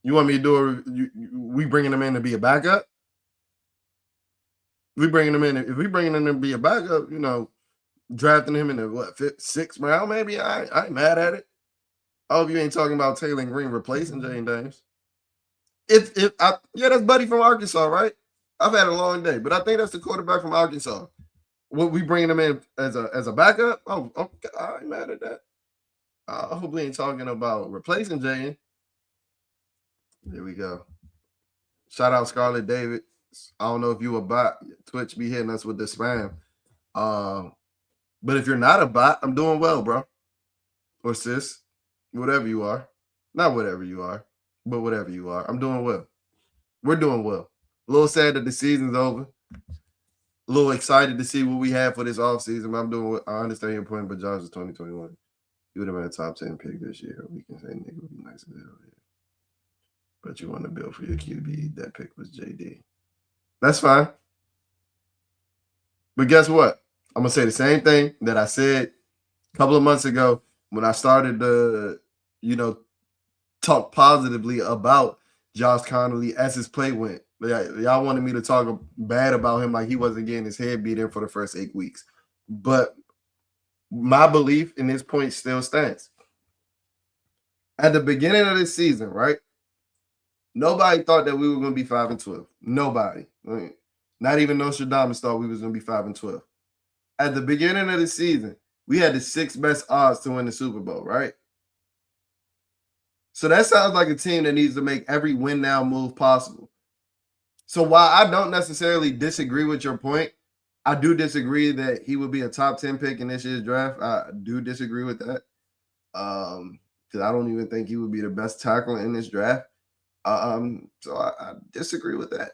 You want me to do we bringing him in to be a backup? We bringing him in. If we bringing him in to be a backup, drafting him in the 5th, 6th round, maybe I ain't mad at it. I hope you ain't talking about Taylor Green replacing Jaden Daniels. That's Buddy from Arkansas, right? I've had a long day, but I think that's the quarterback from Arkansas. What we bringing him in as a backup? Oh, okay, I ain't mad at that. I hope we ain't talking about replacing Jaden. There we go. Shout out Scarlett David. I don't know if you a bot. Twitch be hitting us with the spam. But if you're not a bot, I'm doing well, bro. Or sis. Whatever you are. Not whatever you are, but whatever you are. I'm doing well. We're doing well. A little sad that the season's over. A little excited to see what we have for this offseason. But I'm doing what I understand your point, but Josh is 2021. He would have been a top 10 pick this year. We can say nigga would be nice as hell. Yeah. But you want to build for your QB. That pick was JD. That's fine. But guess what? I'm going to say the same thing that I said a couple of months ago when I started to, talk positively about Josh Connolly as his play went. Y'all wanted me to talk bad about him like he wasn't getting his head beat in for the first 8 weeks. But my belief in this point still stands. At the beginning of this season, right? Nobody thought that we were going to be 5-12. Nobody. Not even Nostradamus thought we was going to be 5-12. At the beginning of the season, we had the 6th best odds to win the Super Bowl, right? So that sounds like a team that needs to make every win now move possible. So while I don't necessarily disagree with your point, I do disagree that he would be a top 10 pick in this year's draft. I do disagree with that. Because I don't even think he would be the best tackle in this draft. So I disagree with that.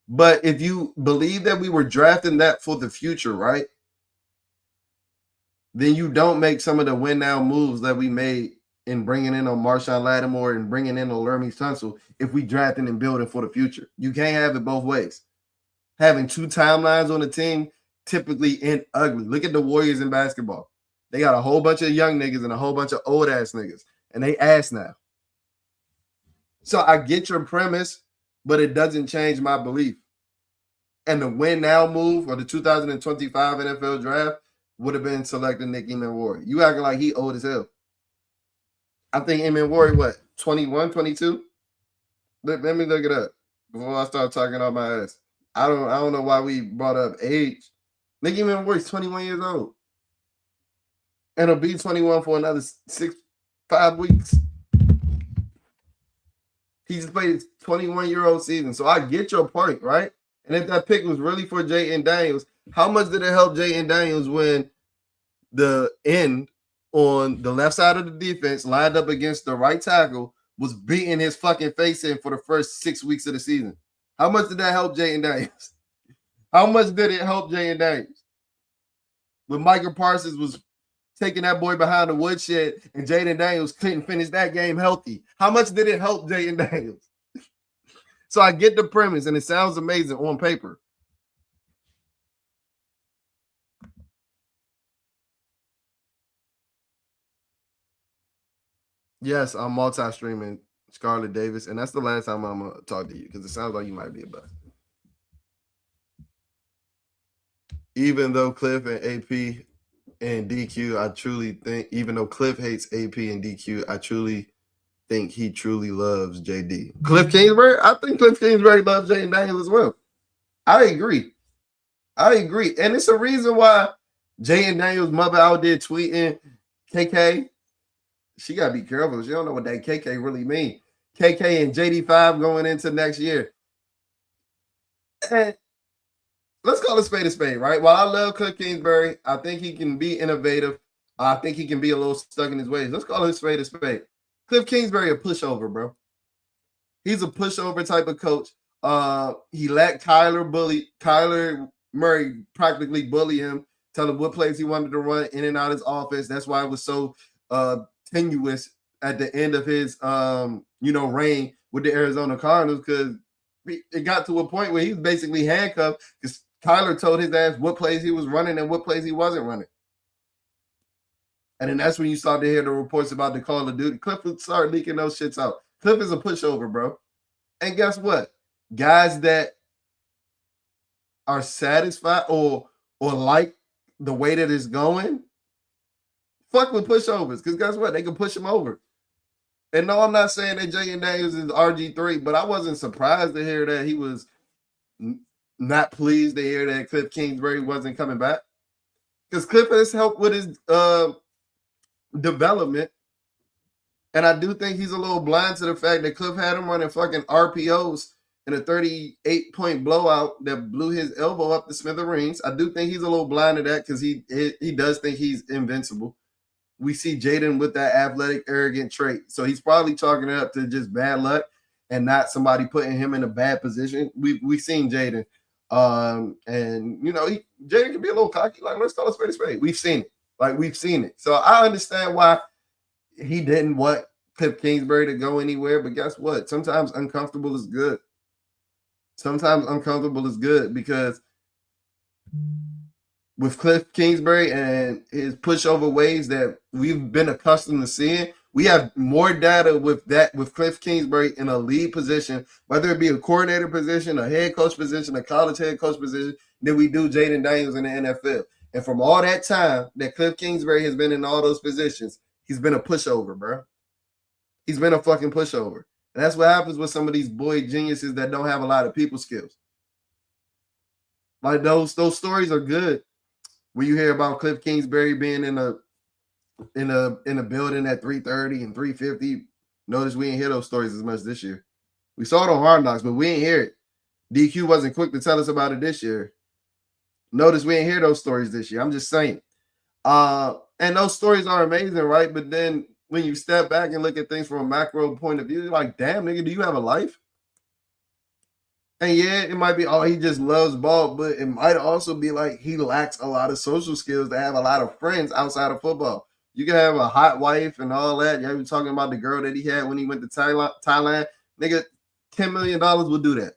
But if you believe that we were drafting that for the future, right? Then you don't make some of the win now moves that we made in bringing in on Marshawn Lattimore and bringing in on Lermy Tunsil if we drafting and building for the future. You can't have it both ways. Having 2 timelines on the team typically end ugly. Look at the Warriors in basketball. They got a whole bunch of young niggas and a whole bunch of old ass niggas, and they ass now. So I get your premise, but it doesn't change my belief. And the win now move or the 2025 NFL draft would have been selecting Nick Emmanwori. You acting like he old as hell. I think Emmanwori, what, 21, 22? Let me look it up before I start talking on my ass. I don't know why we brought up age. Nick Emmanwori is 21 years old. And he'll be 21 for another 5 weeks. He just played his 21-year-old season. So I get your point, right? And if that pick was really for Jayden Daniels, how much did it help Jayden Daniels when the end on the left side of the defense lined up against the right tackle was beating his fucking face in for the first 6 weeks of the season? How much did that help Jayden Daniels? How much did it help Jayden Daniels? When Micah Parsons was taking that boy behind the woodshed and Jayden Daniels couldn't finish that game healthy. How much did it help Jayden Daniels? So I get the premise, and it sounds amazing on paper. Yes, I'm multi-streaming Scarlett Davis, and that's the last time I'm going to talk to you because it sounds like you might be a bust. Even though Cliff and AP and DQ, I truly think, even though Cliff hates AP and DQ, I truly think he truly loves JD. Cliff Kingsbury, I think Cliff Kingsbury loves Jayden Daniels as well. I agree. And it's a reason why Jayden Daniels' mother out there tweeting KK. She got to be careful. She don't know what that KK really means. KK and JD5 going into next year. And let's call a spade, right? While I love Cliff Kingsbury, I think he can be innovative. I think he can be a little stuck in his ways. Let's call it a spade. Cliff Kingsbury a pushover, bro. He's a pushover type of coach. He let Kyler Murray practically bully him, tell him what plays he wanted to run in and out of his offense. That's why it was so tenuous at the end of his reign with the Arizona Cardinals, because it got to a point where he was basically handcuffed because Kyler told his ass what plays he was running and what plays he wasn't running. And then that's when you start to hear the reports about the Call of Duty. Cliff would start leaking those shits out. Cliff is a pushover, bro. And guess what? Guys that are satisfied or like the way that it's going, fuck with pushovers. Because guess what? They can push him over. And no, I'm not saying that Jayden Daniels is RG3, but I wasn't surprised to hear that he was not pleased to hear that Cliff Kingsbury wasn't coming back. Because Cliff has helped with his development. And I do think he's a little blind to the fact that Cliff had him running fucking RPOs in a 38-point blowout that blew his elbow up the smithereens. I do think he's a little blind to that because he does think he's invincible. We see Jayden with that athletic, arrogant trait. So he's probably chalking it up to just bad luck and not somebody putting him in a bad position. We've seen Jayden. And, Jayden can be a little cocky. Like, let's call a spade. We've seen it. We've seen it. So I understand why he didn't want Cliff Kingsbury to go anywhere. But guess what? Sometimes uncomfortable is good. Because with Cliff Kingsbury and his pushover ways that we've been accustomed to seeing, we have more data with Cliff Kingsbury in a lead position, whether it be a coordinator position, a head coach position, a college head coach position, than we do Jayden Daniels in the NFL. And from all that time that Cliff Kingsbury has been in all those positions, he's been a pushover, bro. He's been a fucking pushover. And that's what happens with some of these boy geniuses that don't have a lot of people skills. Like those stories are good. When you hear about Cliff Kingsbury being in a building at 3:30 and 3:50, notice we ain't hear those stories as much this year. We saw it on Hard Knocks, but we ain't hear it. DQ wasn't quick to tell us about it this year. Notice we ain't hear those stories this year. I'm just saying. And those stories are amazing, right? But then when you step back and look at things from a macro point of view, you're like, damn, nigga, do you have a life? And yeah, it might be, oh, he just loves ball, but it might also be like he lacks a lot of social skills to have a lot of friends outside of football. You can have a hot wife and all that. Yeah, you talking about the girl that he had when he went to Thailand. Nigga, $10 million will do that.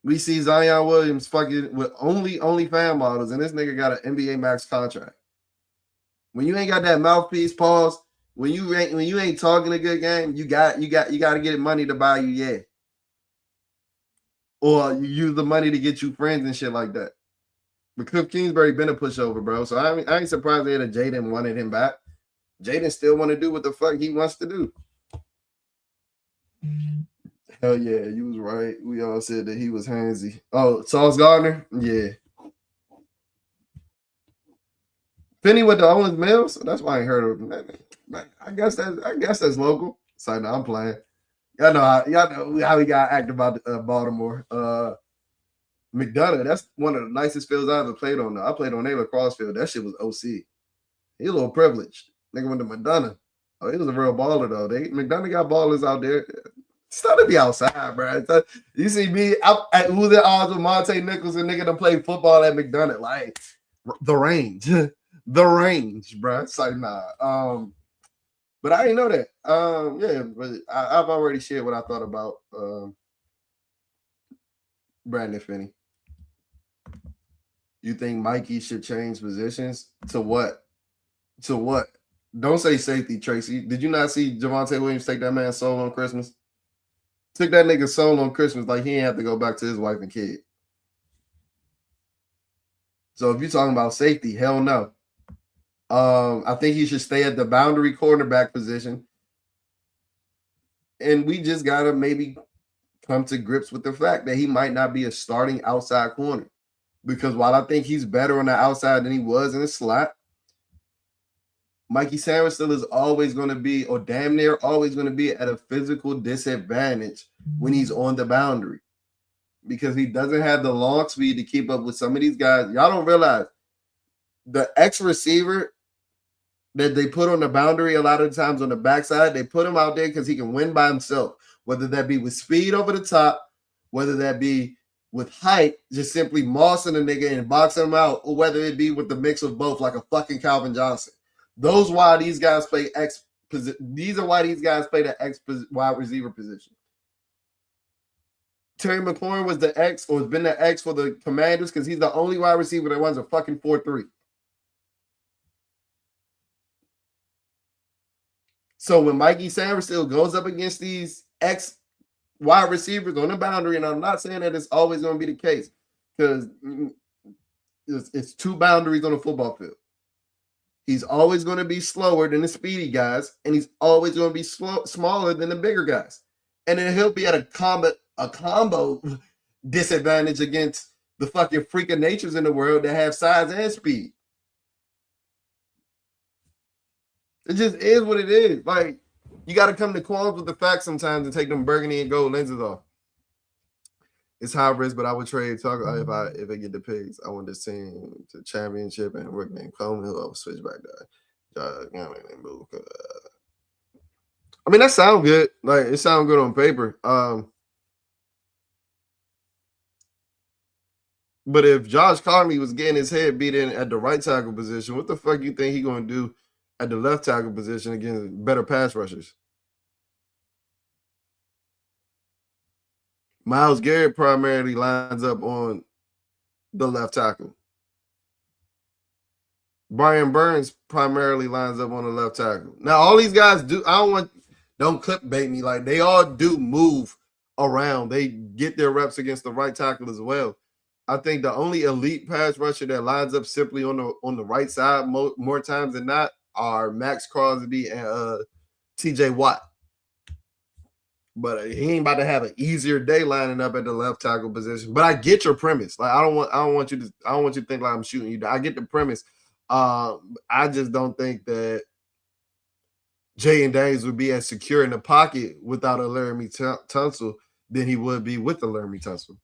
We see Zion Williams fucking with only fan models, and this nigga got an NBA max contract. When you ain't got that mouthpiece, pause. When you ain't talking a good game, you got to get money to buy you, yeah. Or you use the money to get you friends and shit like that. But Cliff Kingsbury been a pushover, bro. So I ain't surprised that Jaden wanted him back. Jaden still want to do what the fuck he wants to do. Hell yeah, you was right. We all said that he was handsy. Oh, Sauce Gardner? Yeah. Finney with the Owens Mills? That's why I ain't heard of him. I guess that's local. So no, I'm playing. Y'all know how he got active about Baltimore. McDonough, that's one of the nicest fields I ever played on. I played on a lacrosse field. That shit was OC. He a little privileged. Nigga went to McDonough. Oh, he was a real baller though. McDonough got ballers out there. Started to be outside, bro. You see me out at who's the odds with Monte Nichols and nigga to play football at McDonough. Like the range. The range, bro. It's like nah. But I didn't know that. Yeah, but I've already shared what I thought about Brandon Finney. You think Mikey should change positions to what? To what? Don't say safety, Tracy. Did you not see Javonte Williams take that man's soul on Christmas? Took that nigga's soul on Christmas like he ain't have to go back to his wife and kid. So if you're talking about safety, hell no. I think he should stay at the boundary cornerback position. And we just got to maybe come to grips with the fact that he might not be a starting outside corner. Because while I think he's better on the outside than he was in the slot, Mikey Sanders still is always going to be, or damn near always going to be, at a physical disadvantage when he's on the boundary. Because he doesn't have the long speed to keep up with some of these guys. Y'all don't realize the ex-receiver that they put on the boundary a lot of times on the backside, they put him out there because he can win by himself, whether that be with speed over the top, whether that be with height, just simply mossing a nigga and boxing him out, or whether it be with the mix of both, like a fucking Calvin Johnson. Those why these guys play these are why these guys play the X wide receiver position. Terry McLaurin was the X, or has been the X for the Commanders, because he's the only wide receiver that runs a fucking 4-3. So when Mikey Sanders still goes up against these X wide receivers on the boundary, and I'm not saying that it's always going to be the case, because it's two boundaries on a football field. He's always going to be slower than the speedy guys, and he's always going to be smaller than the bigger guys. And then he'll be at a combo disadvantage against the fucking freak of natures in the world that have size and speed. It just is what it is. Like, you got to come to qualms with the facts sometimes and take them burgundy and gold lenses off. It's high risk, but I would trade if I get the picks. I want this team to championship and Rick Van Coleman, who I will switch back to. I mean, that sounds good. Like, it sounds good on paper. But if Josh Conley was getting his head beat in at the right tackle position, what the fuck you think he gonna do at the left tackle position against better pass rushers? Myles Garrett primarily lines up on the left tackle. Brian Burns primarily lines up on the left tackle. Now, all these guys do, don't clickbait me, like, they all do move around. They get their reps against the right tackle as well. I think the only elite pass rusher that lines up simply on the right side more times than not are Max Crosby and TJ Watt. But he ain't about to have an easier day lining up at the left tackle position. But I get your premise. Like I don't want you to think like I'm shooting you. I get the premise. I just don't think that Jaden Daniels would be as secure in the pocket without a Laramie Tunsil than he would be with the Laramie Tunsil.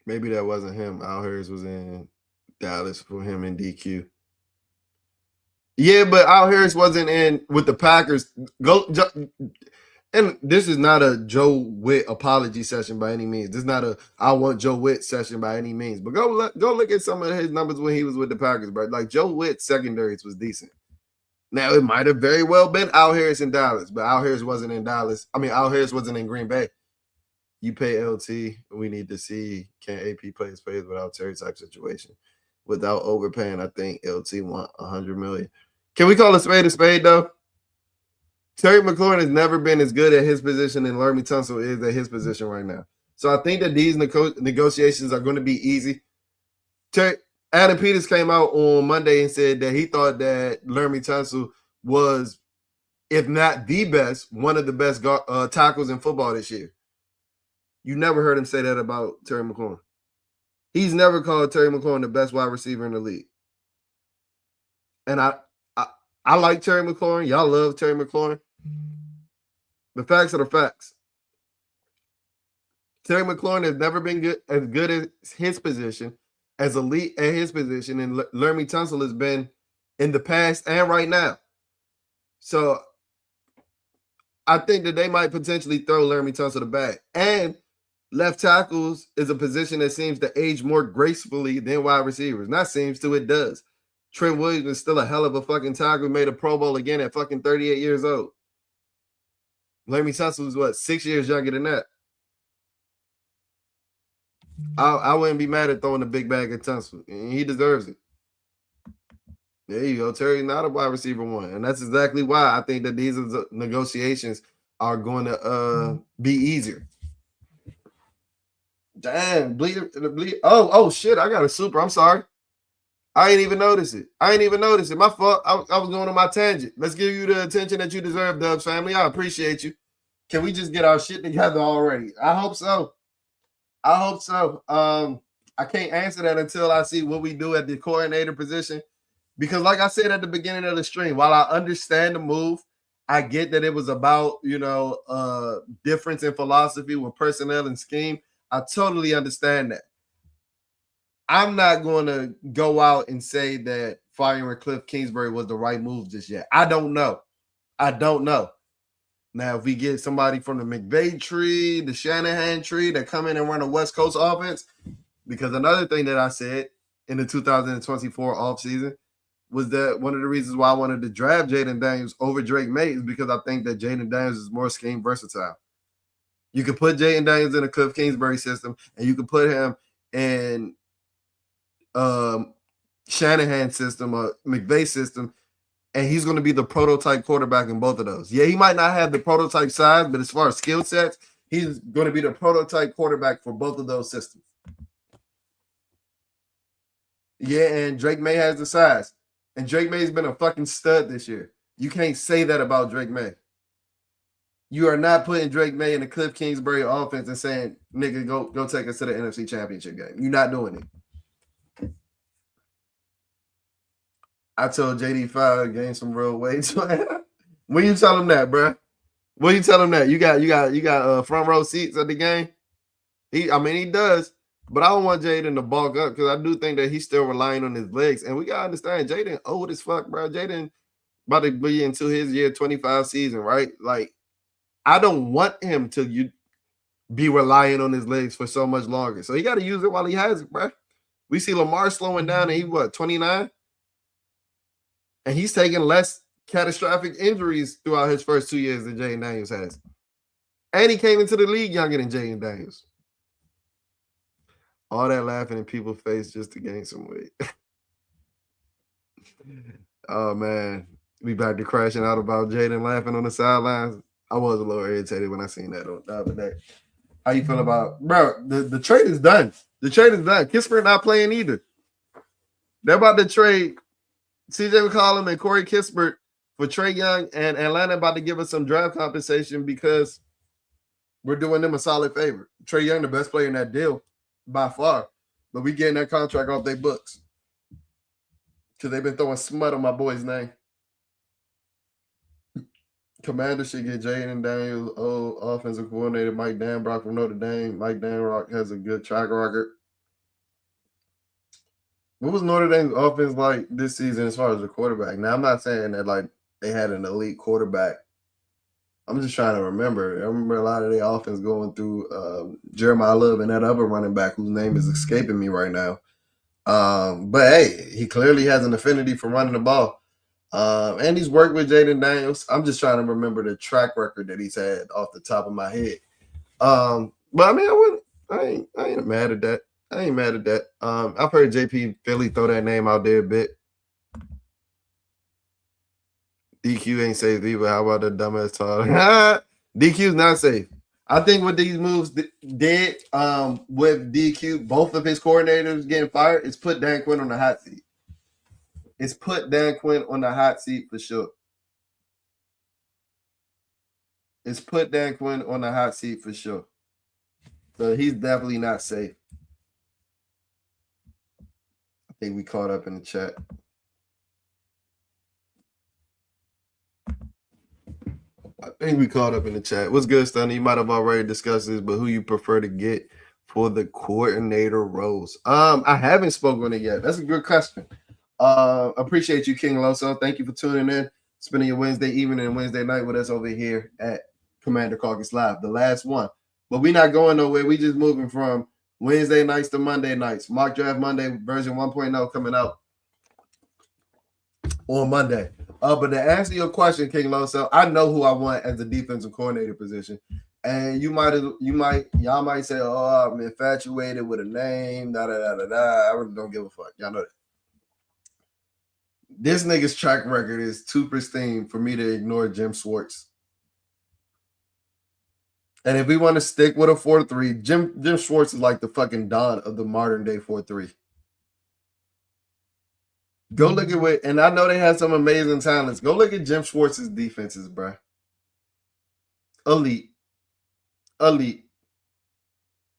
Maybe that wasn't him. Al Harris was in Dallas for him in DQ. Yeah, but Al Harris wasn't in with the Packers. And this is not a Joe Witt apology session by any means. This is not a I want Joe Witt session by any means. But go look at some of his numbers when he was with the Packers, bro. Like Joe Witt's secondaries was decent. Now it might have very well been Al Harris in Dallas, but Al Harris wasn't in Dallas. I mean, Al Harris wasn't in Green Bay. You pay LT. We need to see can AP play his plays without Terry type situation. Without overpaying, I think LT want $100 million. Can we call a spade though? Terry McLaurin has never been as good at his position and Laramie Tunsil is at his position right now. So I think that these negotiations are going to be easy. Adam Peters came out on Monday and said that he thought that Laramie Tunsil was, if not the best, one of the best tackles in football this year. You never heard him say that about Terry McLaurin. He's never called Terry McLaurin the best wide receiver in the league. And I like Terry McLaurin. Y'all love Terry McLaurin. The facts are the facts. Terry McLaurin has never been as good as his position, as elite at his position, and Laramie Tunsil has been in the past and right now. So I think that they might potentially throw Laramie Tunsil the bag. And left tackles is a position that seems to age more gracefully than wide receivers. Not seems to, it does. Trent Williams is still a hell of a fucking tackle. Made a Pro Bowl again at fucking 38 years old. Laramie Tunsil was what, 6 years younger than that. I wouldn't be mad at throwing the big bag at Tunsil. He deserves it. There you go. Terry's not a wide receiver one. And that's exactly why I think that these negotiations are going to be easier. Damn, bleed. Oh, shit. I got a super. I'm sorry. I ain't even notice it. My fault. I was going on my tangent. Let's give you the attention that you deserve, Dubs family. I appreciate you. Can we just get our shit together already? I hope so. I can't answer that until I see what we do at the coordinator position. Because like I said at the beginning of the stream, while I understand the move, I get that it was about, difference in philosophy with personnel and scheme. I totally understand that. I'm not going to go out and say that firing Cliff Kingsbury was the right move just yet. I don't know. Now, if we get somebody from the McVay tree, the Shanahan tree that come in and run a West Coast offense, because another thing that I said in the 2024 offseason was that one of the reasons why I wanted to draft Jaden Daniels over Drake May is because I think that Jaden Daniels is more scheme versatile. You could put Jaden Daniels in a Cliff Kingsbury system, and you could put him in Shanahan system or McVay system, and he's going to be the prototype quarterback in both of those. Yeah, he might not have the prototype size, but as far as skill sets, he's going to be the prototype quarterback for both of those systems. Yeah, and Drake May has the size. And Drake May's been a fucking stud this year. You can't say that about Drake May. You are not putting Drake May in the Cliff Kingsbury offense and saying, nigga, go take us to the NFC Championship game. You're not doing it. I told JD5 gain some real weight. When you tell him that, bro? When you tell him that? You got front row seats at the game? He does. But I don't want Jaden to bulk up because I do think that he's still relying on his legs. And we got to understand, Jaden old as fuck, bro. Jaden about to be into his year 25 season, right? Like, I don't want him to be relying on his legs for so much longer. So he got to use it while he has it, bro. We see Lamar slowing down and he, 29? And he's taking less catastrophic injuries throughout his first 2 years than Jaden Daniels has. And he came into the league younger than Jaden Daniels. All that laughing in people's face just to gain some weight. Oh, man. We back to crashing out about Jaden laughing on the sidelines. I was a little irritated when I seen that the other day. How you feel about, bro, the trade is done. The trade is done. Kispert not playing either. They're about to trade CJ McCollum and Corey Kispert for Trae Young, and Atlanta about to give us some draft compensation because we're doing them a solid favor. Trae Young, the best player in that deal by far, but we getting that contract off their books because they've been throwing smut on my boy's name. Commander should get Jaden Daniels, old offensive coordinator Mike Danbrock from Notre Dame. Mike Danbrock has a good track record. What was Notre Dame's offense like this season as far as the quarterback? Now, I'm not saying that like they had an elite quarterback. I'm just trying to remember. I remember a lot of their offense going through Jeremiah Love and that other running back whose name is escaping me right now. But hey, he clearly has an affinity for running the ball. And he's worked with Jaden Daniels. I'm just trying to remember the track record that he's had off the top of my head. But I mean, I ain't mad at that. I ain't mad at that. I've heard JP Philly throw that name out there a bit. DQ ain't safe either. How about the dumbass talk? DQ's not safe. I think what these moves did with DQ, both of his coordinators getting fired, is put Dan Quinn on the hot seat. It's put Dan Quinn on the hot seat for sure. It's put Dan Quinn on the hot seat for sure. So he's definitely not safe. I think we caught up in the chat. What's good, Stunny? You might have already discussed this, but who you prefer to get for the coordinator roles? I haven't spoken on it yet. That's a good question. Appreciate you, King Loso. Thank you for tuning in, spending your Wednesday evening and Wednesday night with us over here at Commander Caucus Live, the last one. But we're not going nowhere. We just moving from Wednesday nights to Monday nights. Mock Draft Monday version 1.0 coming out on Monday. But to answer your question, King Loso, I know who I want as the defensive coordinator position. And y'all might say, oh, I'm infatuated with a name, I really don't give a fuck. Y'all know that. This nigga's track record is too pristine for me to ignore Jim Schwartz. And if we want to stick with a 4-3, Jim Schwartz is like the fucking Don of the modern day 4-3. Go look at what, and I know they have some amazing talents. Go look at Jim Schwartz's defenses, bro. Elite.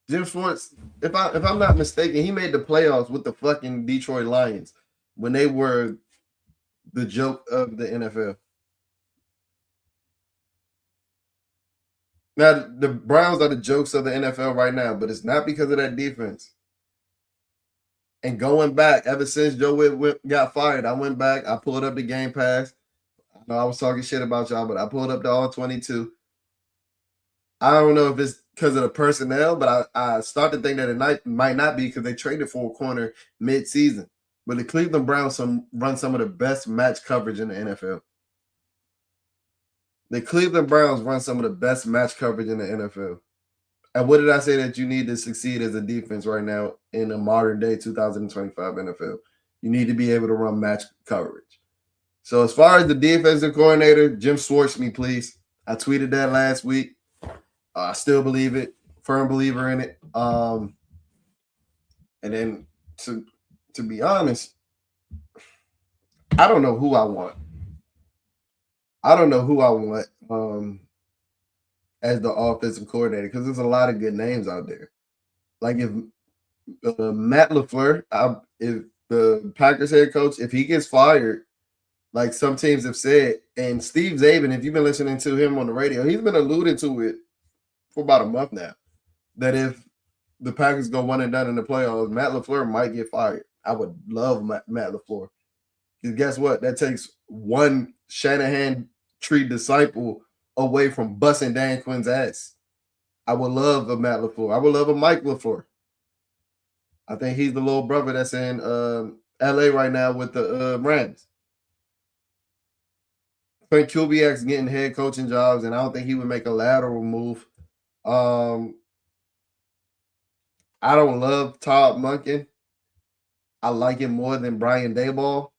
Jim Schwartz, if I'm not mistaken, he made the playoffs with the fucking Detroit Lions when they were the joke of the NFL. Now, the Browns are the jokes of the NFL right now, but it's not because of that defense. And going back, ever since Joe Witt got fired, I went back, I pulled up the Game Pass. I know I was talking shit about y'all, but I pulled up the All-22. I don't know if it's because of the personnel, but I start to think that it might not be because they traded for a corner mid-season. But the Cleveland Browns run some of the best match coverage in the NFL. The Cleveland Browns run some of the best match coverage in the NFL. And what did I say that you need to succeed as a defense right now in a modern day 2025 NFL? You need to be able to run match coverage. So as far as the defensive coordinator, Jim Schwartz, me please. I tweeted that last week. I still believe it. Firm believer in it. And then to be honest, I don't know who I want. As the offensive coordinator because there's a lot of good names out there. Like if Matt LaFleur, if the Packers head coach, if he gets fired, like some teams have said, and Steve Zabin, if you've been listening to him on the radio, he's been alluding to it for about a month now, that if the Packers go 1-done in the playoffs, Matt LaFleur might get fired. I would love Matt LaFleur. Because guess what? That takes one Shanahan tree disciple away from busting Dan Quinn's ass. I would love a Matt LaFleur. I would love a Mike LaFleur. I think he's the little brother that's in LA right now with the Rams. Frank Kubiak's getting head coaching jobs, and I don't think he would make a lateral move. I don't love Todd Monken. I like him more than Brian Daboll.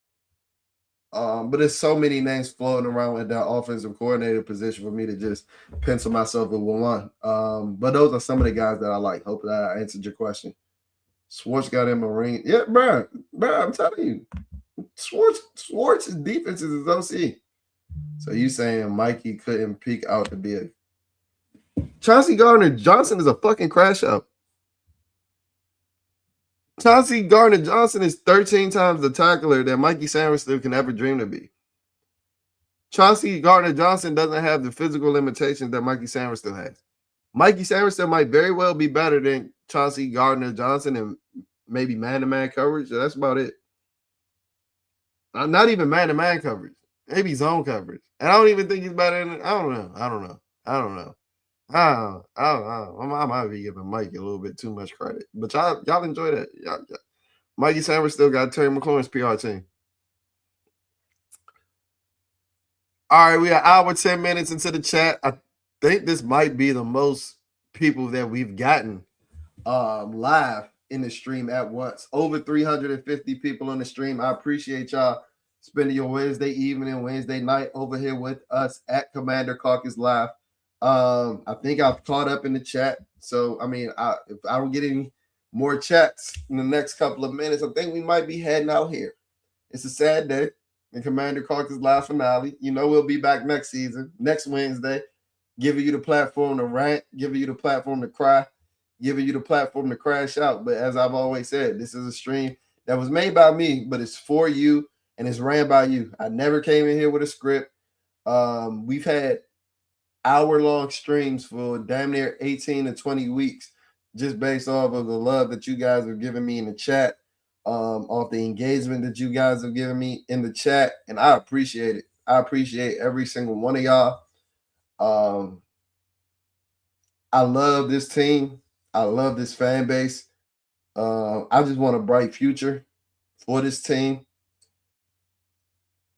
But there's so many names floating around at that offensive coordinator position for me to just pencil myself with one. But those are some of the guys that I like. Hope that I answered your question. Schwartz got him a ring. Yeah, bro, I'm telling you, Schwartz's defense is his OC. So you saying Mikey couldn't peek out to be a Chauncey Gardner-Johnson is a fucking crash out. Chauncey Gardner-Johnson is 13 times the tackler that Mikey Sainristil can ever dream to be. Chauncey Gardner-Johnson doesn't have the physical limitations that Mikey Sainristil has. Mikey Sainristil might very well be better than Chauncey Gardner-Johnson and maybe man-to-man coverage. So that's about it. Not even man-to-man coverage. Maybe zone coverage. And I don't even think he's better than I don't know. I might be giving Mikey a little bit too much credit. But y'all enjoy that. Mikey Sainristil got Terry McLaurin's PR team. All right, we are hour 10 minutes into the chat. I think this might be the most people that we've gotten live in the stream at once. Over 350 people on the stream. I appreciate y'all spending your Wednesday evening and Wednesday night over here with us at Commander Caucus Live. I think I've caught up in the chat. So, I mean, if I don't get any more chats in the next couple of minutes, I think we might be heading out here. It's a sad day. The Commander Caucus Live finale. You know, we'll be back next season, next Wednesday, giving you the platform to rant, giving you the platform to cry, giving you the platform to crash out. But as I've always said, this is a stream that was made by me, but it's for you and it's ran by you. I never came in here with a script. We've had hour-long streams for damn near 18 to 20 weeks, just based off of the love that you guys have given me in the chat, off the engagement that you guys have given me in the chat, and I appreciate it. I appreciate every single one of y'all. I love this team. I love this fan base. I just want a bright future for this team.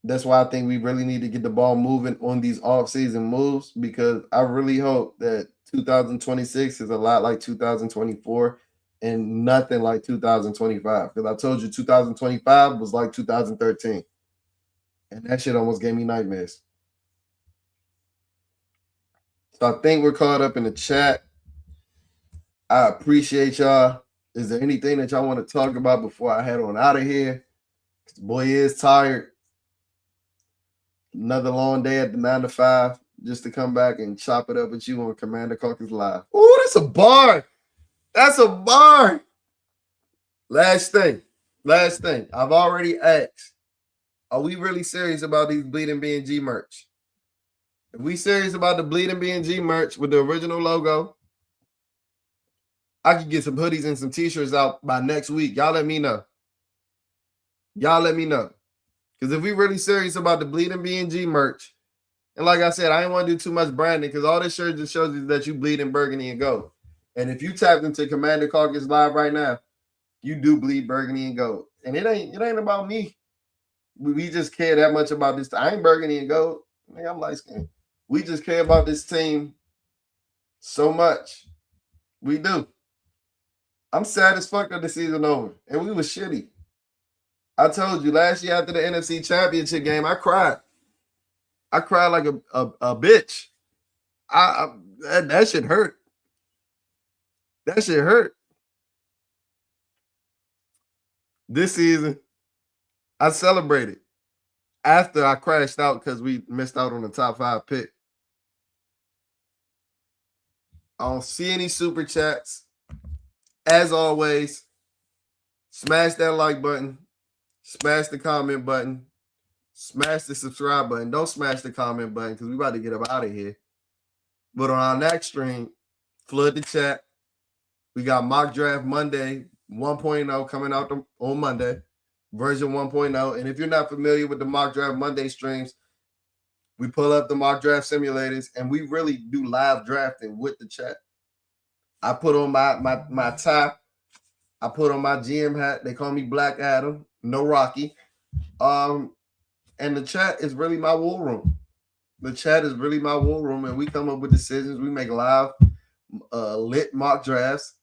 That's why I think we really need to get the ball moving on these off-season moves, because I really hope that 2026 is a lot like 2024 and nothing like 2025. Because I told you 2025 was like 2013. And that shit almost gave me nightmares. So I think we're caught up in the chat. I appreciate y'all. Is there anything that y'all want to talk about before I head on out of here? The boy is tired. Another long day at the 9 to 5 just to come back and chop it up with you on Commander Caucus Live. Oh, that's a bar. That's a bar. Last thing. I've already asked, are we really serious about these Bleeding B&G merch? If we serious about the Bleeding B&G merch with the original logo, I could get some hoodies and some t-shirts out by next week. Y'all let me know. Because if we really serious about the Bleeding B&G merch, and like I said, I ain't want to do too much branding because all this shirt just shows you that you bleed in burgundy and gold. And if you tapped into Commander Caucus Live right now, you do bleed burgundy and gold. And it ain't about me. We just care that much about this. I ain't burgundy and gold. I'm light skinned. We just care about this team so much. We do. I'm sad as fuck that the season over. And we was shitty. I told you last year after the NFC Championship game, I cried. I cried like a bitch. That shit hurt. That shit hurt. This season, I celebrated after I crashed out because we missed out on the top 5 pick. I don't see any super chats. As always, smash that like button. Smash the comment button. Smash the subscribe button. Don't smash the comment button because we about to get up out of here. But on our next stream, flood the chat. We got Mock Draft Monday 1.0 coming out on Monday, version 1.0. And if you're not familiar with the Mock Draft Monday streams, we pull up the mock draft simulators and we really do live drafting with the chat. I put on my tie. I put on my GM hat. They call me Black Adam. No Rocky. And the chat is really my war room. The chat is really my war room, and we come up with decisions. We make live, lit mock drafts.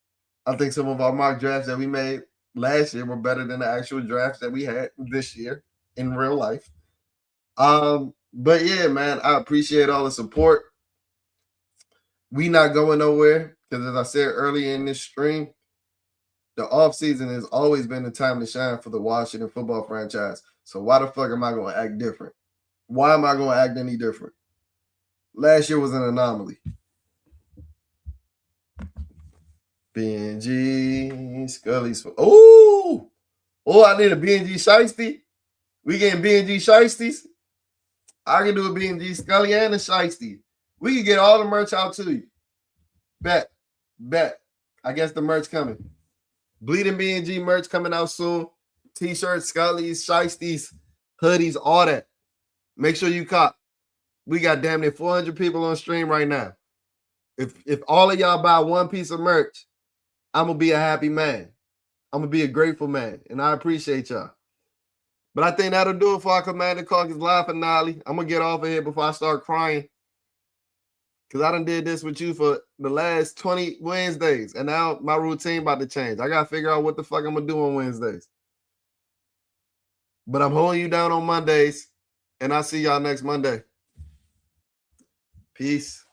I think some of our mock drafts that we made last year were better than the actual drafts that we had this year in real life. But yeah, man, I appreciate all the support. We not going nowhere because, as I said earlier in this stream, The offseason has always been the time to shine for the Washington football franchise. So why the fuck am I going to act different? Why am I going to act any different? Last year was an anomaly. BNG Scully's. Oh, I need a BNG Shiesty. We getting BNG Shiesties. I can do a BNG Scully and a Shiesty. We can get all the merch out to you. Bet. I guess the merch coming. Bleeding BNG merch coming out soon. T-shirts, Scullies, Shiesties, hoodies, all that. Make sure you cop. We got damn near 400 people on stream right now. If all of y'all buy one piece of merch, I'm going to be a happy man. I'm going to be a grateful man, and I appreciate y'all. But I think that'll do it for our Commander Caucus live finale. I'm going to get off of here before I start crying, because I done did this with you for the last 20 Wednesdays, and now my routine about to change. I got to figure out what the fuck I'm going to do on Wednesdays. But I'm holding you down on Mondays, and I'll see y'all next Monday. Peace.